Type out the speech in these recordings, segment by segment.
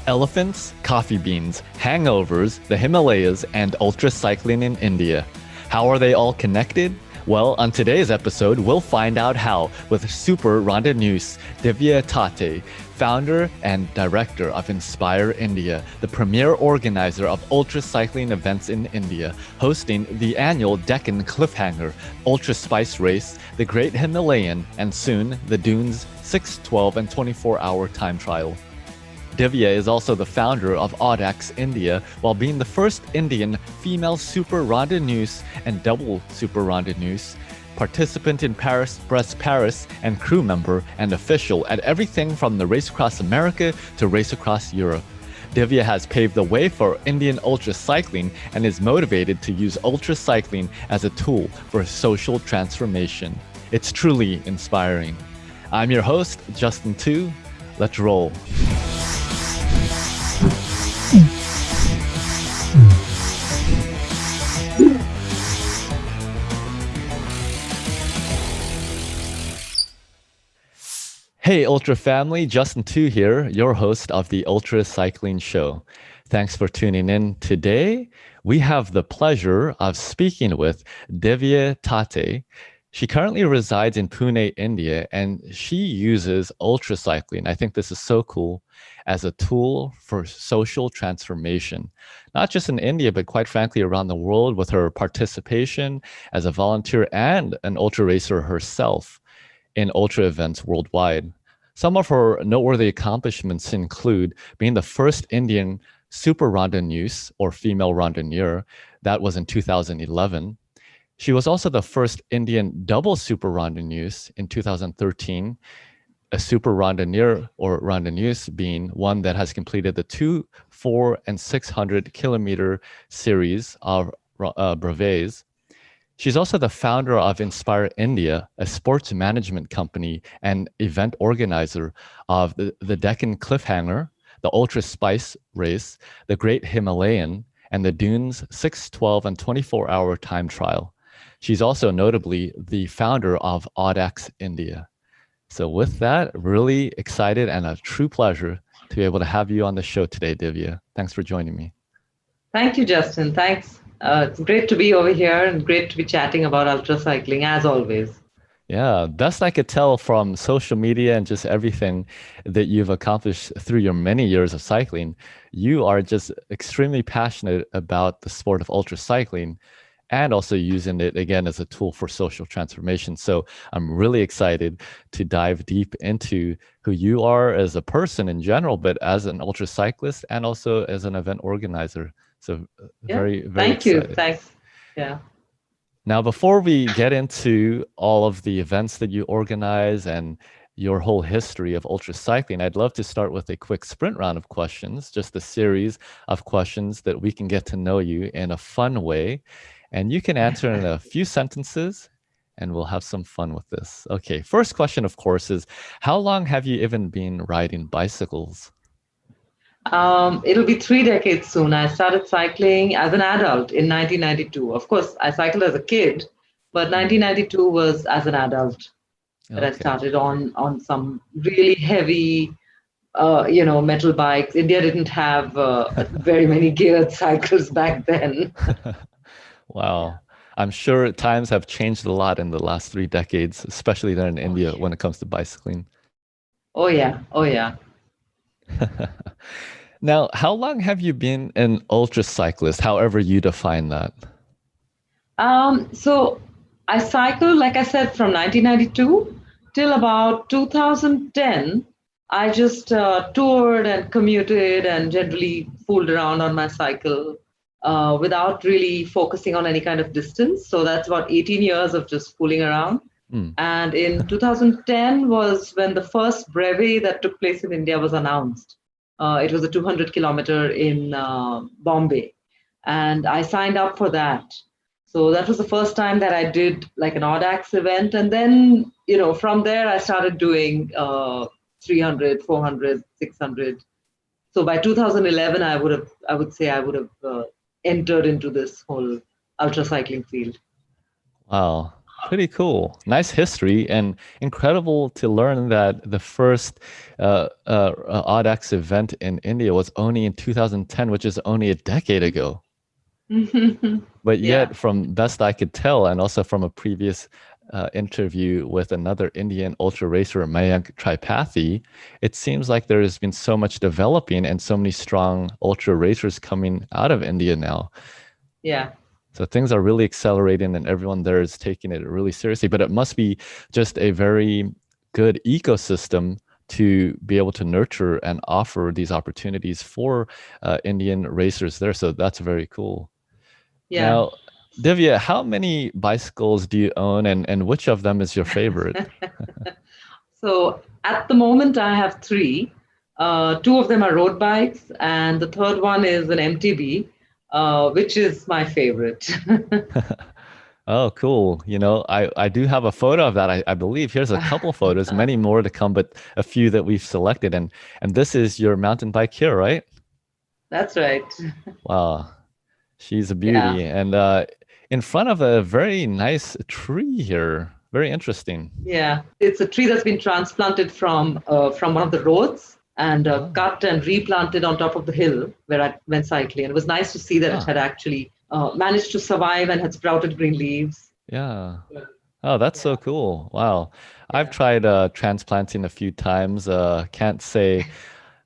Elephants, coffee beans, hangovers, the Himalayas, and ultracycling in India. How are they all connected? Well, on today's episode, we'll find out how with Super Randonneusse, Divya Tate, founder and director of Inspire India, the premier organizer of ultracycling events in India, hosting the annual Deccan Cliffhanger, Ultra Spice Race, the Great Himalayan, and soon the Dunes 6, 12, and 24-hour time trial. Divya is also the founder of Audax India, while being the first Indian female Super Randonneusse and double Super Randonneusse, participant in Paris-Brest-Paris, and crew member and official at everything from the Race Across America to Race Across Europe. Divya has paved the way for Indian ultracycling and is motivated to use ultracycling as a tool for social transformation. It's truly inspiring. I'm your host, Justin Tu. Let's roll. Hey, Ultra family, Justin Tu here, your host of the Ultracycling Show. Thanks for tuning in. Today, we have the pleasure of speaking with Divya Tate. She currently resides in Pune, India, and she uses ultracycling. I think this is so cool as a tool for social transformation, not just in India, but quite frankly, around the world with her participation as a volunteer and an ultra racer herself in ultra events worldwide. Some of her noteworthy accomplishments include being the first Indian Super Randonneusse or female randonneur. That was in 2011. She was also the first Indian double Super Randonneusse in 2013, a Super Randonneur or Randonneusse being one that has completed the 2, 4, and 600 kilometer series of brevets. She's also the founder of Inspire India, a sports management company and event organizer of the Deccan Cliffhanger, the Ultra Spice Race, the Great Himalayan, and the Dunes 6, 12, and 24-hour time trial. She's also notably the founder of Audax India. So with that, really excited and a true pleasure to be able to have you on the show today, Divya. Thanks for joining me. Thank you, Justin. Thanks. It's great to be over here and great to be chatting about ultracycling as always. Yeah, best I could tell from social media and just everything that you've accomplished through your many years of cycling, you are just extremely passionate about the sport of ultracycling and also using it again as a tool for social transformation. So I'm really excited to dive deep into who you are as a person in general, but as an ultracyclist and also as an event organizer. So very, very Thank you. excited. Thanks. Yeah. Now, before we get into all of the events that you organize and your whole history of ultracycling, I'd love to start with a quick sprint round of questions, just a series of questions that we can get to know you in a fun way. And you can answer in a few sentences and we'll have some fun with this. Okay, first question, of course, is how long have you even been riding bicycles? It'll be 3 decades soon. I started cycling as an adult in 1992. Of course, I cycled as a kid, but 1992 was as an adult that I started on some really heavy, metal bikes. India didn't have very many geared cycles back then. Wow. I'm sure times have changed a lot in the last 3 decades, especially there in India when it comes to bicycling. Oh, yeah. Oh, yeah. Now, how long have you been an ultracyclist, however you define that? So I cycled, like I said, from 1992 till about 2010. I just toured and commuted and generally fooled around on my cycle without really focusing on any kind of distance. So that's about 18 years of just fooling around. And in 2010 was when the first brevet that took place in India was announced. It was a 200-kilometer in Bombay. And I signed up for that. So that was the first time that I did like an Audax event. And then, from there I started doing 300, 400, 600. So by 2011, I would say I would have entered into this whole ultracycling field. Wow. Pretty cool. Nice history and incredible to learn that the first Audax event in India was only in 2010, which is only a decade ago. But Yeah, yet, from best I could tell, and also from a previous interview with another Indian ultra racer, Mayank Tripathi, it seems like there has been so much developing and so many strong ultra racers coming out of India now. yeah. So things are really accelerating and everyone there is taking it really seriously. But it must be just a very good ecosystem to be able to nurture and offer these opportunities for Indian racers there. So that's very cool. Yeah. Now, Divya, how many bicycles do you own and which of them is your favorite? So at the moment, I have three. Two of them are road bikes, and the third one is an MTB, which is my favorite. Oh, cool. I do have a photo of that. I believe here's a couple photos, many more to come, but a few that we've selected. And this is your mountain bike here, right? That's right. Wow. She's a Yeah. beauty. And in front of a very nice tree here. Very interesting. Yeah. It's a tree that's been transplanted from one of the roads and Oh, cut and replanted on top of the hill where I went cycling. And it was nice to see that it ah, had actually managed to survive and had sprouted green leaves. yeah. Oh, that's so Yeah. cool. Wow. I've Yeah. tried transplanting a few times. Can't say,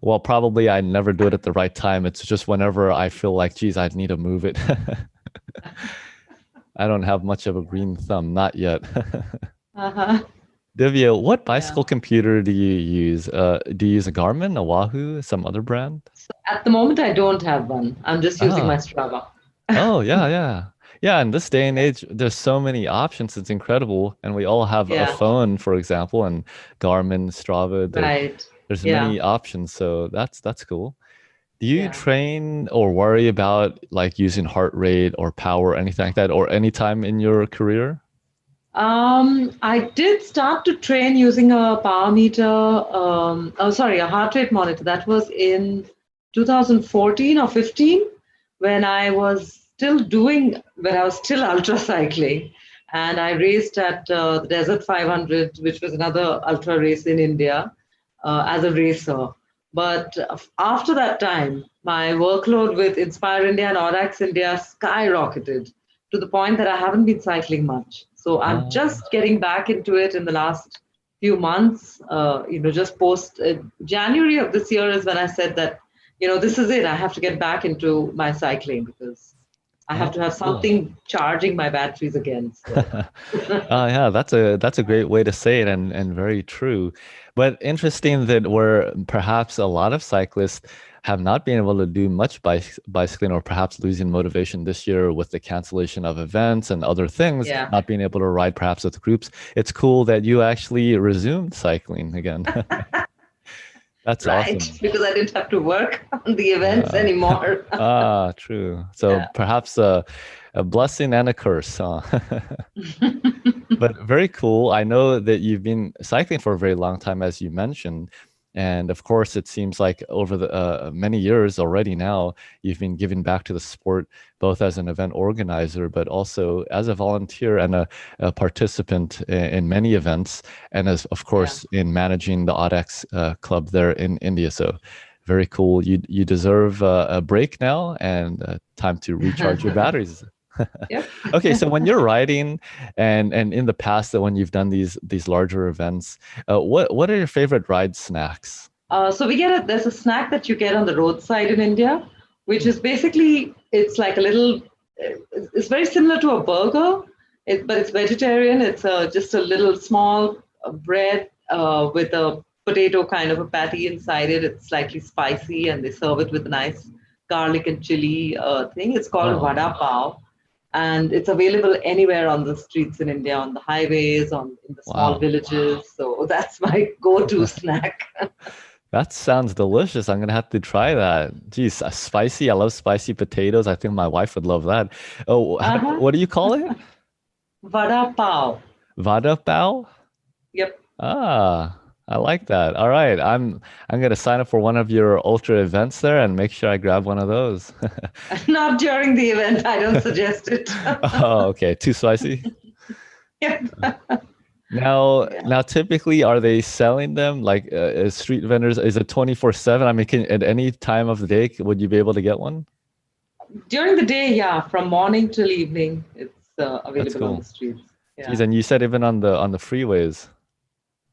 well, probably I never do it at the right time. It's just whenever I feel like, geez, I need to move it. I don't have much of a green thumb, not yet. Uh-huh. Divya, what Yeah. bicycle computer do you use? Do you use a Garmin, a Wahoo, some other brand? At the moment, I don't have one. I'm just using my Ah, Strava. oh, yeah, yeah. Yeah, in this day and age, there's so many options. It's incredible. And we all have a Yeah. phone, for example, and Garmin, Strava, Right. there's Yeah. many options. So that's cool. Do you Yeah. train or worry about like using heart rate or power or anything like that, or any time in your career? I did start to train using a power meter. A heart rate monitor. That was in 2014 or 15 when I was still ultra cycling, and I raced at the Desert 500, which was another ultra race in India, as a racer. But after that time, my workload with Inspire India and Audax India skyrocketed to the point that I haven't been cycling much. So I'm Oh, just getting back into it in the last few months. Just post January of this year is when I said that, this is it. I have to get back into my cycling because I have oh, to have cool. something charging my batteries again. So, Yeah, that's a great way to say it and very true. But interesting that where perhaps a lot of cyclists have not been able to do much bicycling or perhaps losing motivation this year with the cancellation of events and other things, yeah. not being able to ride perhaps with groups. It's cool that you actually resumed cycling again. That's Right. awesome. Because I didn't have to work on the events Uh, anymore. true. So Yeah. perhaps a blessing and a curse, huh? But very cool. I know that you've been cycling for a very long time, as you mentioned. And of course, it seems like over the many years already now, you've been giving back to the sport, both as an event organizer, but also as a volunteer and a participant in many events, and as, of Yeah. course, in managing the Audax Club there in India. So very cool. You deserve a break now and time to recharge your batteries. Yep. Okay, so when you're riding and in the past that when you've done these larger events, what are your favorite ride snacks? So there's a snack that you get on the roadside in India, which Hmm. is basically, it's like a little, it's very similar to a burger, but it's vegetarian. It's just a little small bread with a potato kind of a patty inside it. It's slightly spicy and they serve it with a nice garlic and chili thing. It's called Oh, vada pav. And it's available anywhere on the streets in India, on the highways, in the small wow. villages. So that's my go-to snack. That sounds delicious. I'm gonna have to try that. Geez, spicy. I love spicy potatoes. I think my wife would love that. Oh, Uh-huh. what do you call it? Vada pav. Vada pav? Yep. Ah, I like that. All right, I'm gonna sign up for one of your ultra events there and make sure I grab one of those. Not during the event. I don't suggest it. Oh, okay. Too spicy? Yeah. Now, typically, are they selling them like as street vendors? Is it 24/7? I mean, at any time of the day, would you be able to get one? During the day, yeah, from morning till evening, it's That's available on the cool. streets. Geez, Yeah. and you said even on the freeways.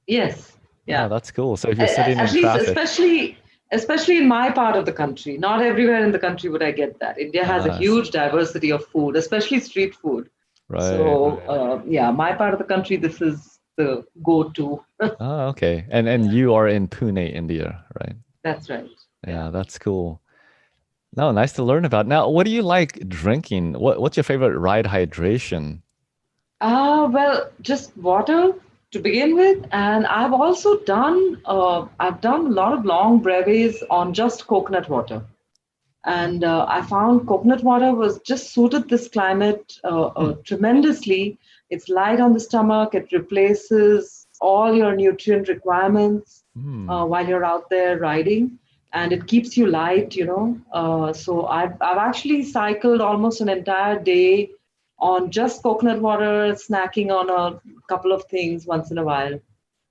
Yes. Oh, Yeah. that's cool. So if you're sitting At in least, traffic, especially in my part of the country. Not everywhere in the country would I get that. India has a I see. huge diversity of food, especially street food. Right. So, yeah, my part of the country, this is the go-to. Oh, okay. And you are in Pune, India, right? That's right. Yeah. Yeah, that's cool. No, nice to learn about. Now, what do you like drinking? What's your favorite ride hydration? Well, just water to begin with, and I've done a lot of long brevis on just coconut water, and I found coconut water was just suited this climate Hmm. tremendously. It's light on the stomach. It replaces all your nutrient requirements Hmm. while you're out there riding, and it keeps you light. So I've actually cycled almost an entire day on just coconut water, snacking on a couple of things once in a while.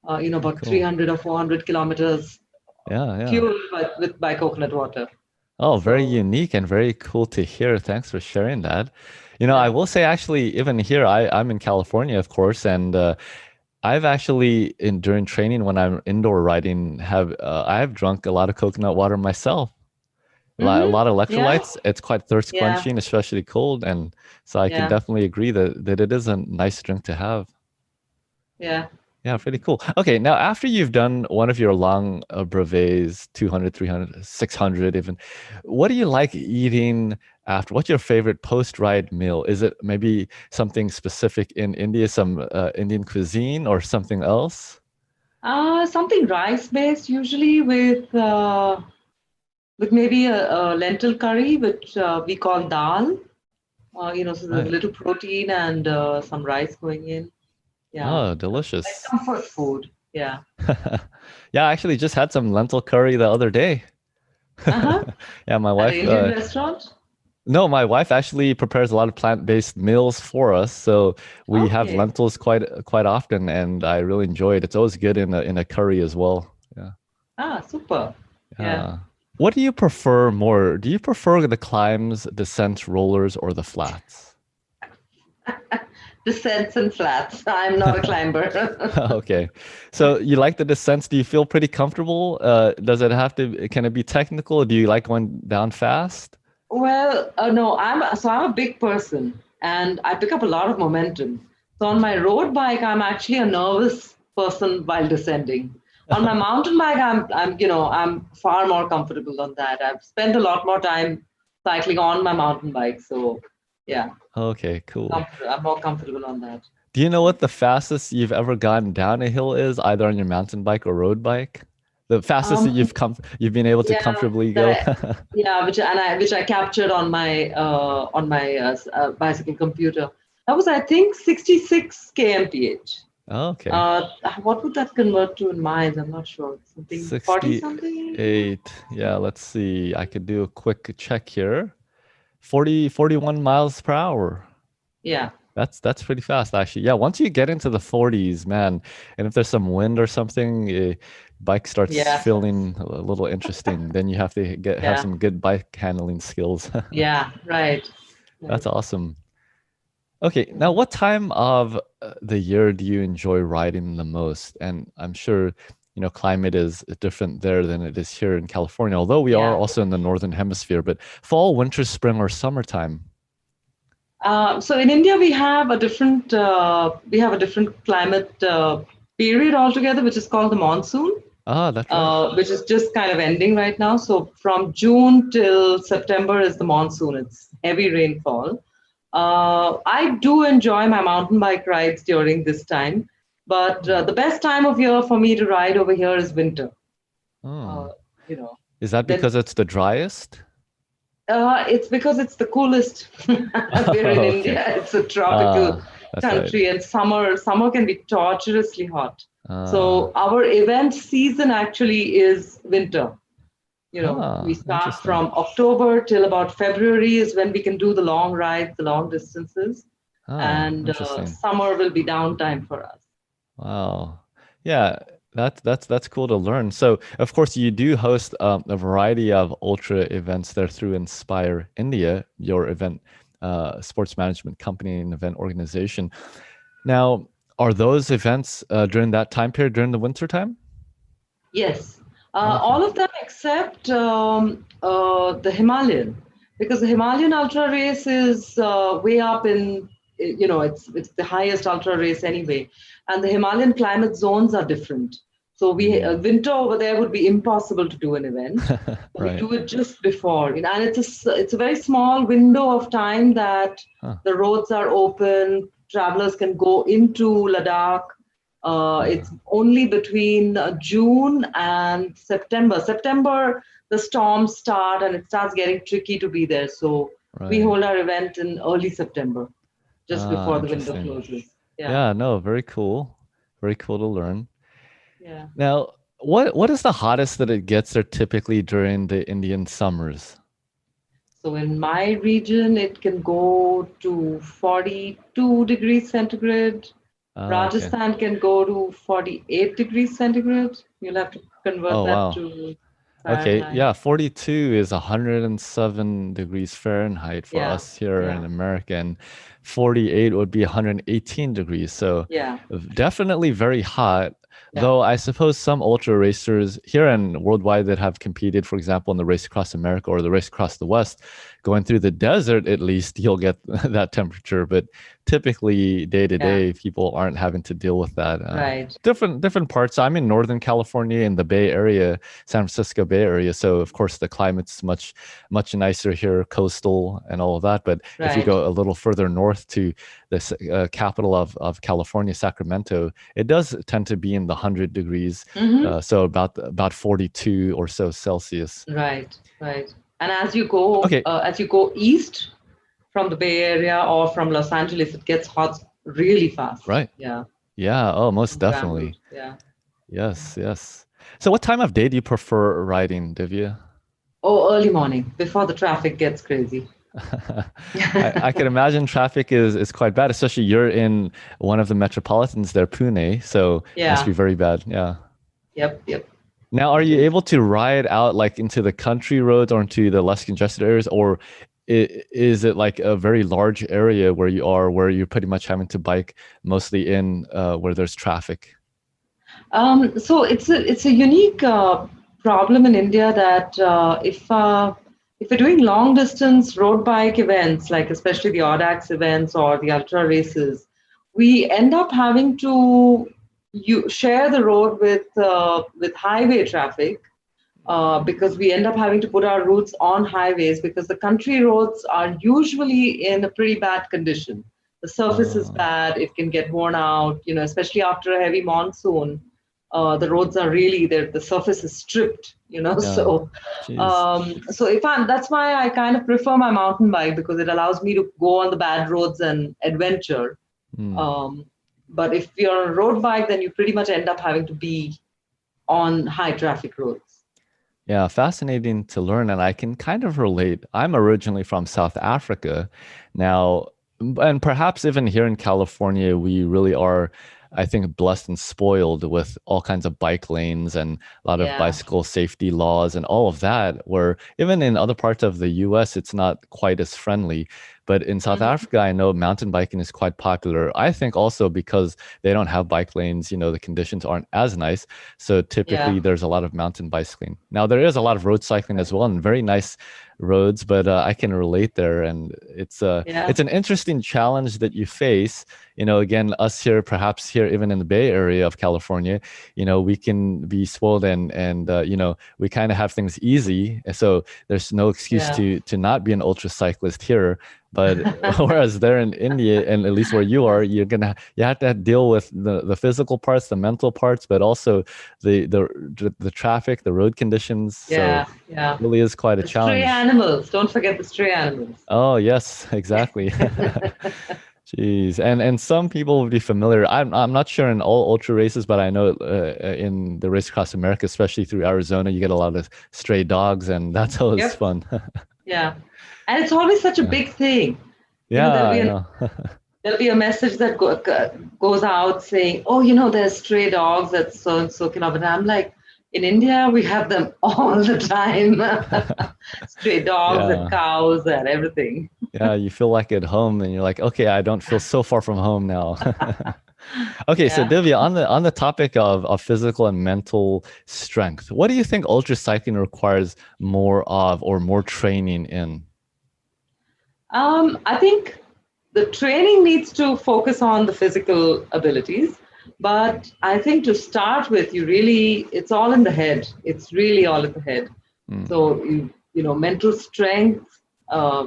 About Cool. 300 or 400 kilometers Yeah, yeah. fueled by coconut water. Oh, very So unique and very cool to hear. Thanks for sharing that. I yeah. will say actually, even here, I'm in California, of course, and I've actually in during training when I'm indoor riding I've drunk a lot of coconut water myself. A Mm-hmm. lot of Yeah. electrolytes. It's quite thirst Yeah. quenching, especially cold, and so I can Yeah. definitely agree that it is a nice drink to have. Yeah. Yeah, pretty cool. Okay, now after you've done one of your long brevets, 200, 300, 600, even, what do you like eating after? What's your favorite post-ride meal? Is it maybe something specific in India, some Indian cuisine or something else? Something rice based, usually with maybe a lentil curry, which we call dal. So there's a Right. little protein and some rice going in. Yeah. Oh, Like delicious. comfort food. Yeah. Yeah, I actually just had some lentil curry the other day. Uh-huh. Yeah, my At an wife Indian restaurant? no, my wife actually prepares a lot of plant-based meals for us, so we have Okay. lentils quite often, and I really enjoy it. It's always good in a curry as well. Yeah. Ah, super. Yeah. Yeah. What do you prefer more? Do you prefer the climbs, descents, rollers, or the flats? Descents and flats. I'm not a climber. Okay. So you like the descents? Do you feel pretty comfortable? Does it have to, can it be technical? Do you like going down fast? Well, no, I'm a big person and I pick up a lot of momentum. So on my road bike, I'm actually a nervous person while descending. On my mountain bike, I'm far more comfortable on that. I've spent a lot more time cycling on my mountain bike, so yeah, Okay, cool. I'm more comfortable on that. Do you know what the fastest you've ever gone down a hill is, either on your mountain bike or road bike? The fastest that Um, you've been able to yeah, comfortably that go? yeah, which I captured on my bicycle computer. That was, I think, 66 kmph. Okay. What would that convert to in miles? I'm not sure. Something 40 something. 68. Yeah, let's see. I could do a quick check here. 41 miles per hour. Yeah, That's pretty fast, actually. Yeah, once you get into the 40s, man, and if there's some wind or something, bike starts yeah, feeling a little interesting. Then you have to have yeah, some good bike handling skills. yeah. Right, That's right. awesome. Okay, now Yeah. what time of the year do you enjoy riding the most? And I'm sure, climate is different there than it is here in California, although we are Yeah. also in the northern hemisphere, but fall, winter, spring, or summertime? So in India, we have a different climate period altogether, which is called the monsoon. Ah, that's right. Which is just kind of ending right now. So from June till September is the monsoon. It's heavy rainfall. I do enjoy my mountain bike rides during this time, but Hmm. the best time of year for me to ride over here is winter. Hmm. Uh, you know, Is that then because it's the driest? it's because it's the coolest. We're in Okay. India. It's a tropical That's right. country, and summer can be torturously hot. Uh, So our event season actually is winter. We start Interesting. from October till about February is when we can do the long rides, the long distances. Oh, and interesting. summer will be downtime for us. Wow. Yeah, that's cool to learn. So, of course, you do host a variety of ultra events there through Inspire India, your event sports management company and event organization. Now, are those events during that time period during the winter time? Yes, Okay. all of them except the Himalayan, because the Himalayan ultra race is way up in, it's the highest ultra race anyway, and the Himalayan climate zones are different. So we Mm. winter over there would be impossible to do an event. So we Right. do it just before, and it's a very small window of time that Huh. the roads are open. Travelers can go into Ladakh. Uh, It's only between June and September. September, the storms start and it starts getting tricky to be there. So we right. hold our event in early September, just Ah, before the window interesting. closes. Yeah, Yeah, no, very cool. Very cool to learn. yeah. Now, what is the hottest that it gets there typically during the Indian summers? So in my region, it can go to 42 degrees centigrade. Ah, okay. Rajasthan can go to 48 degrees centigrade. You'll have to convert Oh, that wow. to Okay, Fahrenheit. yeah, 42 is 107 degrees Fahrenheit for Yeah, us here in yeah, America, and 48 would be 118 degrees. So yeah, definitely very hot. yeah. Though I suppose some ultra racers here and worldwide that have competed, for example, in the race across America or the race across the West, going through the desert, at least you'll get that temperature. But typically, day to Yeah, day, people aren't having to deal with that. right. Different parts. I'm in Northern California in the Bay Area, San Francisco Bay Area. So of course the climate's much nicer here, coastal and all of that. But if you Right. go a little further north to the capital of California, Sacramento, it does tend to be in the 100 degrees, Mm-hmm. so about 42 or so Celsius. Right. Right. And Okay, as you go east from the Bay Area or from Los Angeles, it gets hot really fast. right. Yeah. Yeah. Oh, most Scrambled. definitely. Yeah. Yes. Yes. So what time of day do you prefer riding, Divya? Oh, early morning before the traffic gets crazy. I can imagine traffic is quite bad, especially you're in one of the metropolitans there, Pune, so must be Yeah. very bad. Yeah. Yep. Yep. Now, are It you is. able to ride out like into the country roads or into the less congested areas, or is it like a very large area where you are, where you're pretty much having to bike mostly in where there's traffic? So it's a unique problem in India that if we're doing long distance road bike events, like especially the Audax events or the ultra races, we end up having to you share the road with highway traffic because we end up having to put our routes on highways because the country roads are usually in a pretty bad condition. The surface is Oh, bad, it can get worn out, especially after a heavy monsoon. The roads are really there, the surface is stripped, yeah. so Jeez. that's why I kind of prefer my mountain bike because it allows me to go on the bad roads and adventure. Hmm. Um, but if you're on a road bike, then you pretty much end up having to be on high traffic roads. Yeah, fascinating to learn, and I can kind of relate. I'm originally from South Africa. Now, and perhaps even here in California, we really are, I think, blessed and spoiled with all kinds of bike lanes and a lot of Yeah. bicycle safety laws and all of that, where even in other parts of the US, it's not quite as friendly. But in South Mhm. Africa, I know mountain biking is quite popular. I think also because they don't have bike lanes, the conditions aren't as nice. So typically, Yeah. there's a lot of mountain bicycling. Now there is a lot of road cycling as Right. well, and very nice roads. But I can relate there, and Yeah. it's an interesting challenge that you face. Again, us here, perhaps here, even in the Bay Area of California, we can be spoiled and we kind of have things easy. So there's no excuse Yeah. to not be an ultra cyclist here. But whereas there in India, and at least where you are, you have to deal with the physical parts, the mental parts, but also the traffic, the road conditions. So Yeah. Yeah. really is quite a The stray challenge. animals. Don't forget the stray animals. Oh yes, exactly. Jeez, and some people would be familiar. I'm not sure in all ultra races, but I know in the race across America, especially through Arizona, you get a lot of stray dogs, and that's always Yep. fun. Yeah. And it's always such a Yeah, big thing. yeah, There'll be I an know. there'll be a message that goes out saying, oh, there's stray dogs at so and so kilometer. I'm like, in India, we have them all the time. Stray dogs and Yeah. cows and everything. Yeah, you feel like at home and you're like, okay, I don't feel so far from home now. Okay, so Yeah. Divya, on the topic of physical and mental strength, what do you think ultracycling requires more of or more training in? I think the training needs to focus on the physical abilities. But I think to start with, it's all in the head. It's really all in the head. Mm, So, mental strength, uh,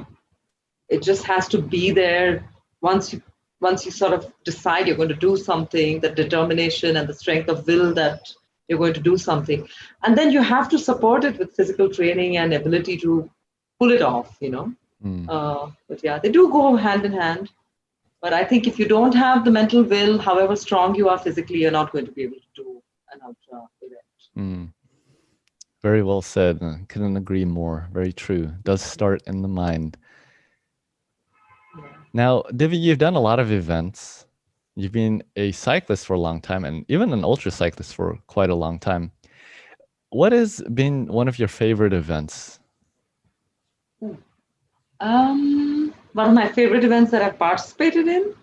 it just has to be there once you sort of decide you're going to do something, the determination and the strength of will that you're going to do something. And then you have to support it with physical training and ability to pull it off. mm. But yeah, they do go hand in hand. But I think if you don't have the mental will, however strong you are physically, you're not going to be able to do an ultra event. Mm. Very well said. Couldn't agree more. Very true. Does start in the mind. Yeah. Now, Divya, you've done a lot of events. You've been a cyclist for a long time and even an ultra cyclist for quite a long time. What has been one of your favorite events? One of my favorite events that I've participated in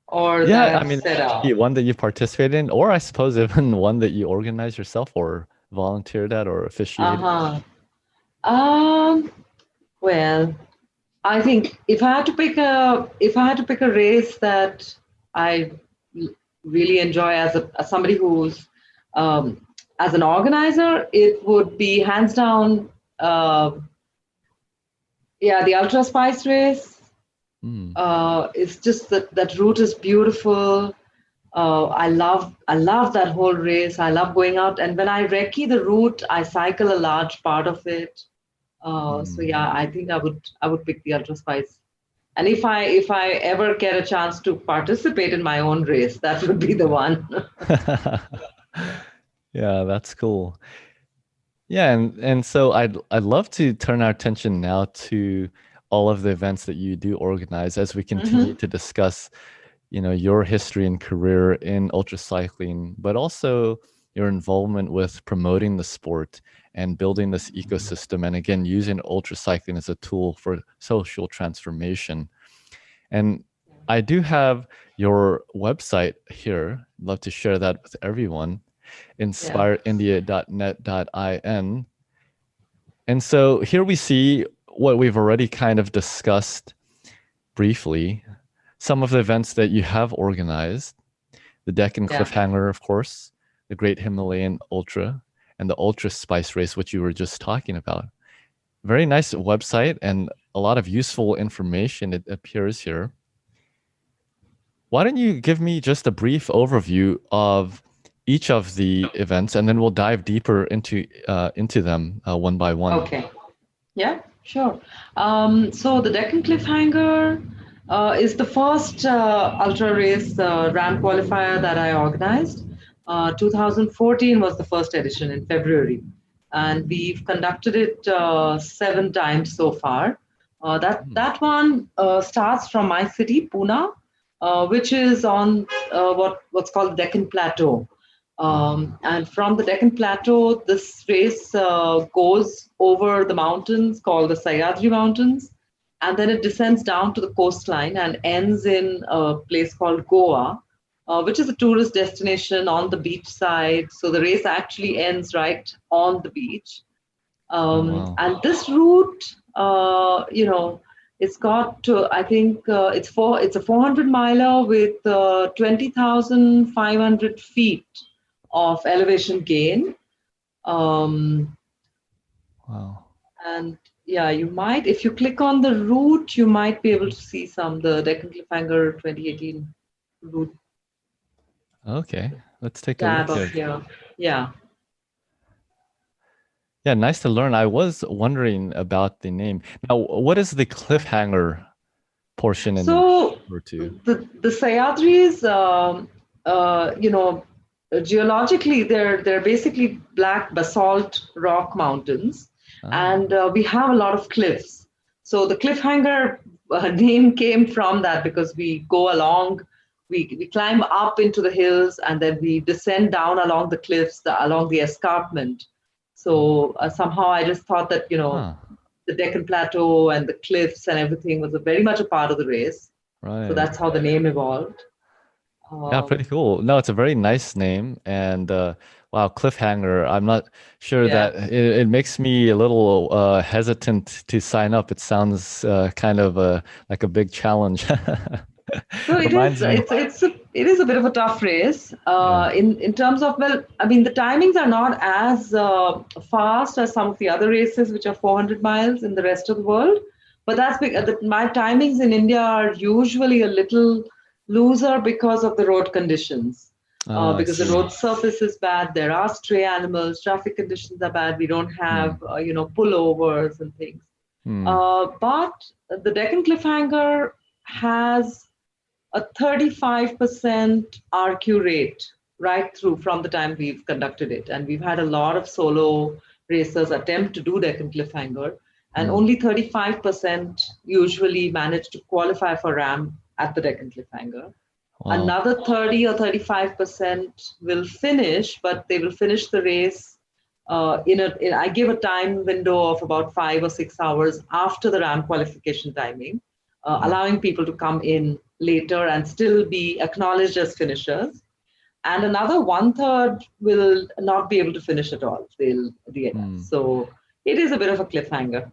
or that Yeah, I I've mean, set up. one that you participated in, or I suppose even one that you organized yourself or volunteered at or officiated. Uh-huh. Um, well, I think if I had to pick a race that I really enjoy as somebody who's as an organizer, it would be hands down, the Ultra Spice race. Mm, It's just that route is beautiful. I love that whole race. I love going out, and when I recce the route, I cycle a large part of it. So mm. yeah, I think I would pick the Ultra Spice. And if I ever get a chance to participate in my own race, that would be the one. Yeah, that's cool. Yeah, and so I'd love to turn our attention now to all of the events that you do organize as we continue Hmm. to discuss, your history and career in ultracycling, but also your involvement with promoting the sport and building this ecosystem, and again, using ultracycling as a tool for social transformation. And I do have your website here. I'd love to share that with everyone, Yeah. inspireindia.net.in. And so here we see what we've already kind of discussed briefly, some of the events that you have organized, the Deccan Yeah. Cliffhanger, of course, the Great Himalayan Ultra, and the Ultra Spice Race, which you were just talking about. Very nice website and a lot of useful information, it appears here. Why don't you give me just a brief overview of each of the events, and then we'll dive deeper into them one by one. Okay. Yeah, sure. So the Deccan Cliffhanger is the first ultra race RAM qualifier that I organized. 2014 was the first edition in February, and we've conducted it 7 times so far. That one starts from my city, Pune, which is on what's called the Deccan Plateau. And from the Deccan Plateau, this race goes over the mountains called the Sahyadri Mountains, and then it descends down to the coastline and ends in a place called Goa, which is a tourist destination on the beach side. So the race actually ends right on the beach. Oh, wow. And this route, it's got I think it's a 400 miler with 20,500 feet of elevation gain. Um, Wow. and yeah, if you click on the route, you might be able to see the Deccan Cliffhanger 2018 route Okay. Let's take a tab look up at. here. Yeah. Yeah, nice to learn. I was wondering about the name. Now, what is the cliffhanger portion in So or two? the Sahyadris, geologically they're basically black basalt rock mountains, Ah, and we have a lot of cliffs. So the cliffhanger name came from that because we go along, we climb up into the hills and then we descend down along the cliffs, along the escarpment. So somehow I just thought that, Huh. the Deccan Plateau and the cliffs and everything was very much a part of the race. So Right. that's how the name evolved. Yeah, pretty Um, cool. No, it's a very nice name. And wow, Cliffhanger. I'm not sure yeah. that it makes me a little hesitant to sign up. It sounds kind of like a big challenge. So it is. Reminds me. It is a bit of a tough race. Yeah. In terms of, well, I mean, the timings are not as fast as some of the other races, which are 400 miles in the rest of the world. But that's because my timings in India are usually a little looser because of the road conditions. Oh, I Because the see. road surface is bad, there are stray animals, traffic conditions are bad. We don't Hmm. have pullovers and things. Hmm. But the Deccan Cliffhanger has a 35% RQ rate right through from the time we've conducted it. And we've had a lot of solo racers attempt to do Deccan Cliffhanger, and Hmm. only 35% usually manage to qualify for RAM at the Deccan Cliffhanger. Wow. Another 30 or 35% will finish, but they will finish the race I give a time window of about 5 or 6 hours after the RAM qualification timing, Hmm. allowing people to come in later and still be acknowledged as finishers. And another one third will not be able to finish at all. They'll DNF. Hmm. So it is a bit of a cliffhanger.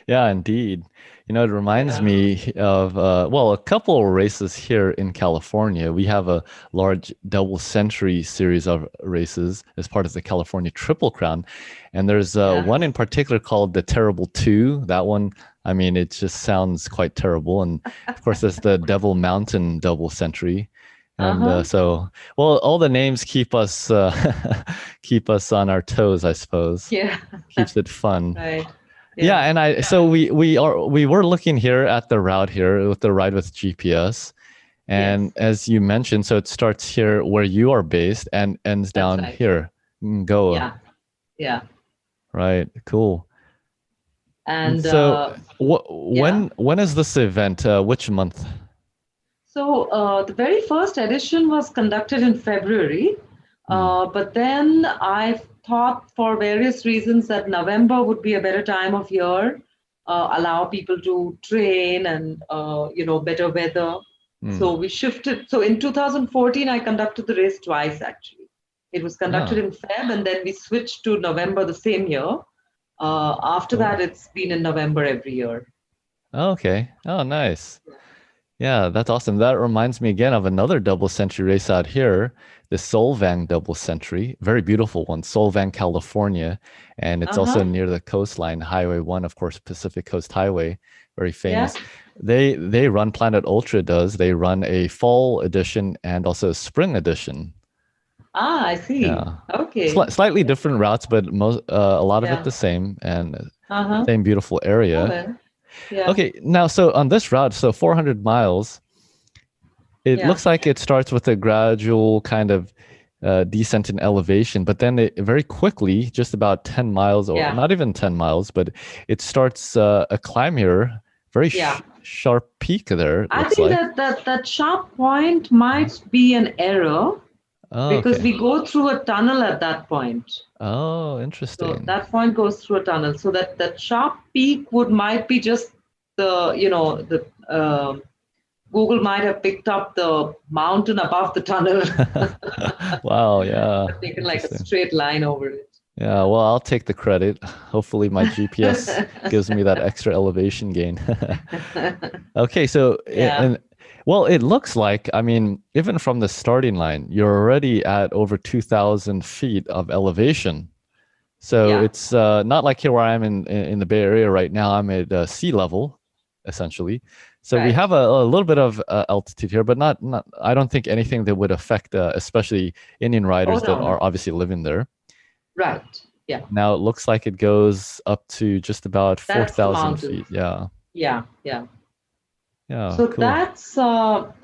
Yeah, indeed. It reminds Yeah. me of, well, a couple of races here in California. We have a large double century series of races as part of the California Triple Crown. And there's Yeah. one in particular called the Terrible Two. That one, I mean, it just sounds quite terrible. And of course, there's the Devil Mountain double century. And Uh-huh. well, all the names keep us keep us on our toes, I suppose. Yeah. Keeps it fun. Right. Yeah, Yeah. and so we were looking here at the route here with the ride with GPS, and Yes. as you mentioned, so it starts here where you are based and ends That's down right. here in Goa. Yeah. Yeah. Right, cool. And And so, yeah. when is this event? Which month? So the very first edition was conducted in February, Hmm. but then I thought for various reasons that November would be a better time of year, allow people to train and better weather. Hmm. So we shifted. So in 2014, I conducted the race twice actually. It was conducted Oh, in Feb, and then we switched to November the same year. After that, cool. it's been in November every year. Okay. Oh, nice. Yeah, that's awesome. That reminds me again of another double century race out here, the Solvang double century. Very beautiful one, Solvang, California. And it's Uh also huh. near the coastline, Highway 1, of course, Pacific Coast Highway, very Yeah. famous. They run Planet Ultra does. They run a fall edition and also a spring edition. Ah, I see. Yeah. Okay. Slightly different routes, but a lot of it Yeah. the same and Uh-huh. same beautiful Oh, area. well. Yeah. Okay, now so on this route, so 400 miles, it Yeah. looks like it starts with a gradual kind of descent in elevation, but then it very quickly, just about 10 miles or Yeah. not even 10 miles, but it starts a climb here, very Yeah. sharp peak there, it I looks think like. that sharp point might be an error Oh, because okay. we go through a tunnel at that point. Oh, So interesting. that point goes through a tunnel. So that sharp peak would might be just the Google might have picked up the mountain above the tunnel, Wow, yeah, taken like a interesting. straight line over it. Yeah, well, I'll take the credit. Hopefully, my GPS gives me that extra elevation gain. Okay, so Yeah. and well, it looks like, I mean, even from the starting line, you're already at over 2,000 feet of elevation. So Yeah. it's not like here where I am in the Bay Area right now. I'm at sea level, essentially. So we Right. have a little bit of altitude here, but not. I don't think anything that would affect, especially Indian Oh riders that no, are no. obviously living there. Right. Yeah. Now it looks like it goes up to just about That's the 4,000 mountains. feet. Yeah. Yeah. Yeah. Yeah. So Cool.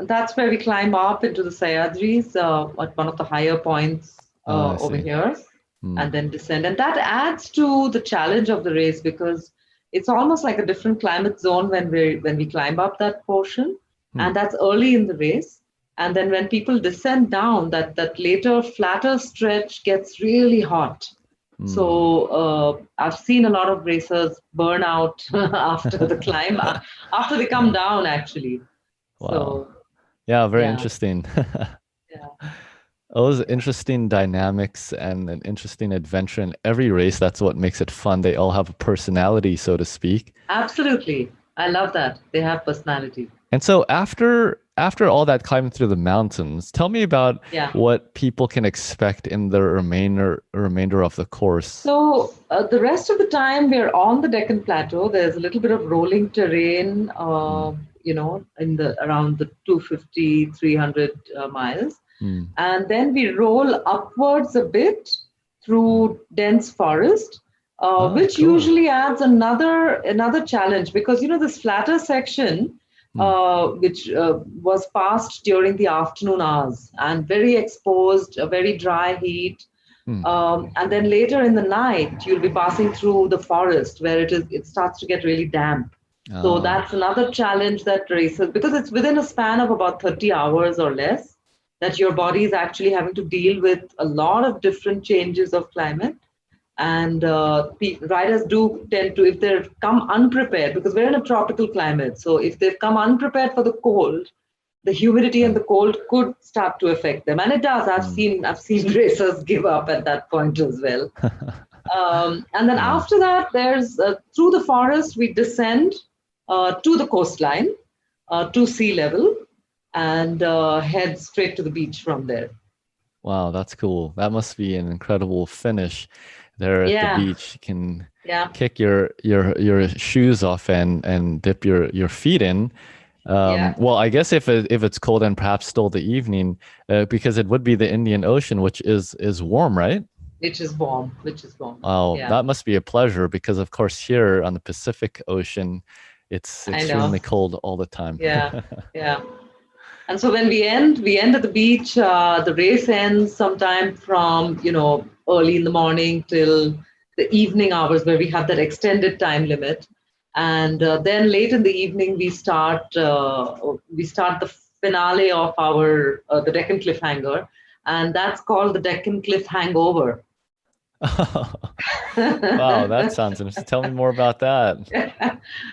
that's where we climb up into the Sayadris at one of the higher points I over see. here, Hmm. and then descend. And that adds to the challenge of the race because it's almost like a different climate zone when we climb up that portion, Hmm. and that's early in the race. And then when people descend down, that later flatter stretch gets really hot. Hmm. So I've seen a lot of racers burn out after the climb, after they come Yeah. down, actually. Wow. So Yeah, very yeah, interesting. yeah, Those yeah, interesting dynamics and an interesting adventure in every race. That's what makes it fun. They all have a personality, so to speak. absolutely. I love that. They have personality. And so after all that climbing through the mountains, tell me about Yeah. what people can expect in the remainder of the course. So the rest of the time we're on the Deccan Plateau. There's a little bit of rolling terrain, Mm, in the around the 250, 300 miles, mm, and then we roll upwards a bit mm. through dense forest, Oh, which cool. usually adds another challenge because this flatter section, Mm, which was passed during the afternoon hours and very exposed, a very dry heat. mm. And then later in the night, you'll be passing through the forest where it starts to get really damp. So Ah, that's another challenge that racers, because it's within a span of about 30 hours or less, that your body is actually having to deal with a lot of different changes of climate. And riders do tend to, if they've come unprepared, because we're in a tropical climate, so if they've come unprepared for the cold, the humidity and yeah. the cold could start to affect them, and it does. I've Mm. seen I've seen racers give up at that point as well. And then Yeah. after that, there's through the forest we descend to the coastline, to sea level, and head straight to the beach from there. Wow, that's cool. That must be an incredible finish there at the Yeah, beach. You can yeah, kick your shoes off and dip your feet in. yeah. Well, I guess if it's cold and perhaps still the evening, because it would be the Indian Ocean, which is warm, right? Which is warm. Which is warm. Oh, Yeah, that must be a pleasure because of course here on the Pacific Ocean, it's I know. extremely cold all the time. Yeah, yeah. And so when we end at the beach. The race ends sometime from early in the morning till the evening hours, where we have that extended time limit. And then late in the evening, we start the finale of our the Deccan Cliffhanger, and that's called the Deccan Cliff Hangover. Wow, that sounds interesting. Tell me more about that.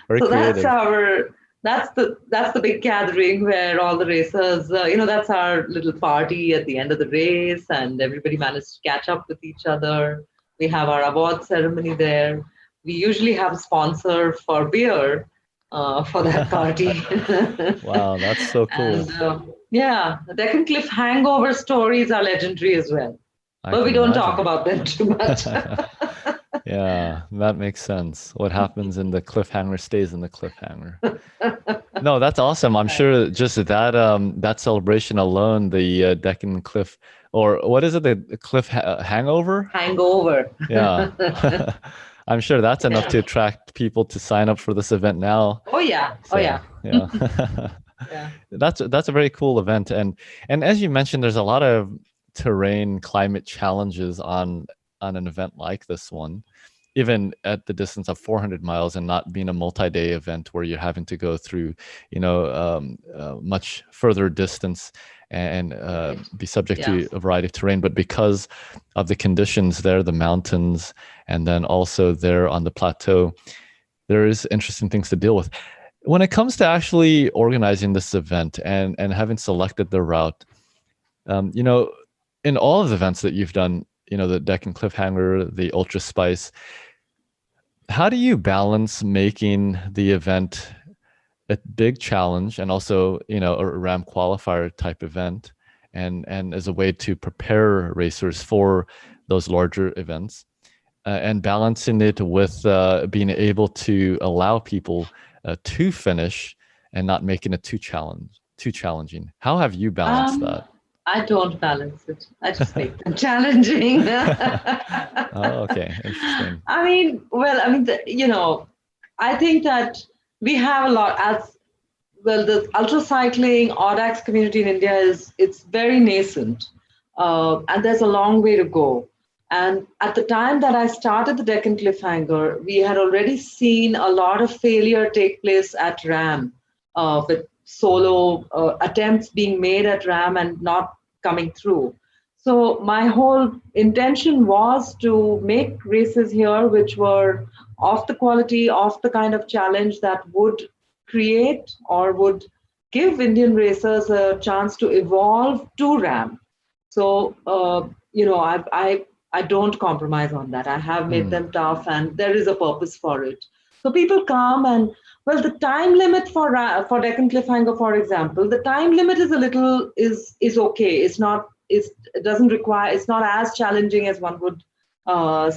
Very So that's creative. our that's the big gathering where all the racers, that's our little party at the end of the race, and everybody managed to catch up with each other. We have our award ceremony there. We usually have a sponsor for beer for that party. Wow, that's so cool. And yeah, the Deccan Cliff hangover stories are legendary as well, I but we can don't talk imagine. about them too much. Yeah, that makes sense. What happens in the cliffhanger stays in the cliffhanger. No, that's awesome. I'm sure just that celebration alone, the Deccan Cliff, or what is it, the Hangover? Hangover. Yeah. I'm sure that's enough Yeah. to attract people to sign up for this event now. Oh yeah. Oh So, yeah. yeah. Yeah. That's a very cool event. And as you mentioned, there's a lot of terrain climate challenges on an event like this one, even at the distance of 400 miles and not being a multi-day event where you're having to go through, much further distance and Right. be subject Yeah. to a variety of terrain. But because of the conditions there, the mountains, and then also there on the plateau, there is interesting things to deal with. When it comes to actually organizing this event and having selected the route, um, you know, in all of the events that you've done, the Deccan Cliffhanger, the Ultra Spice, how do you balance making the event a big challenge and also, a RAM qualifier type event and as a way to prepare racers for those larger events, and balancing it with being able to allow people to finish and not making it too challenging. How have you balanced Um, that? I don't balance it. I just make them challenging. Oh, okay, interesting. I think that we have a lot as well. The ultracycling Audax community in India it's very nascent, and there's a long way to go. And at the time that I started the Deccan Cliffhanger, we had already seen a lot of failure take place at RAM, with solo attempts being made at RAM and not coming through. So my whole intention was to make races here which were of the quality, of the kind of challenge that would create or would give Indian racers a chance to evolve to RAM. So, I don't compromise on that. I have made Mm. them tough, and there is a purpose for it. So people come and, well, the time limit for Deccan Cliffhanger, for example, the time limit is a little is okay. It doesn't require. It's not as challenging as one would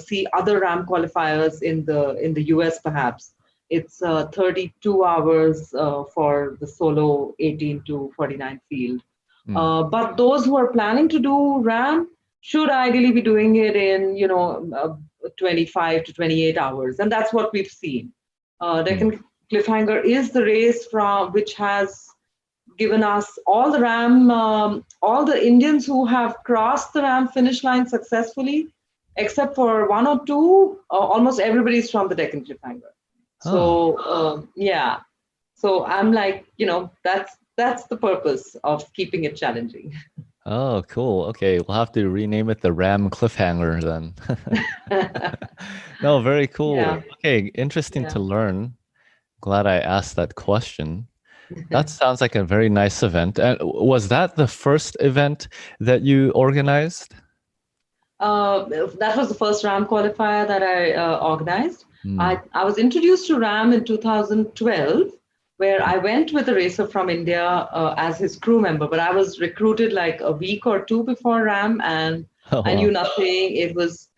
see other RAM qualifiers in the US perhaps. It's 32 hours for the solo 18 to 49 field. Mm. But those who are planning to do RAM should ideally be doing it in, 25 to 28 hours. And that's what we've seen. Mm. Deccan Cliffhanger is the race from which has given us all the RAM, all the Indians who have crossed the RAM finish line successfully, except for one or two, almost everybody's from the Deccan Cliffhanger. Oh. So, yeah. So I'm like, that's the purpose of keeping it challenging. Oh, cool. Okay, we'll have to rename it the Ram Cliffhanger then. No, very cool. Yeah, Okay, interesting yeah. to learn. Glad I asked that question. That sounds like a very nice event. And was that the first event that you organized? That was the first RAM qualifier that I organized. Hmm. I was introduced to RAM in 2012, where I went with a racer from India as his crew member, but I was recruited like a week or two before RAM, and Oh, I knew wow. nothing. It was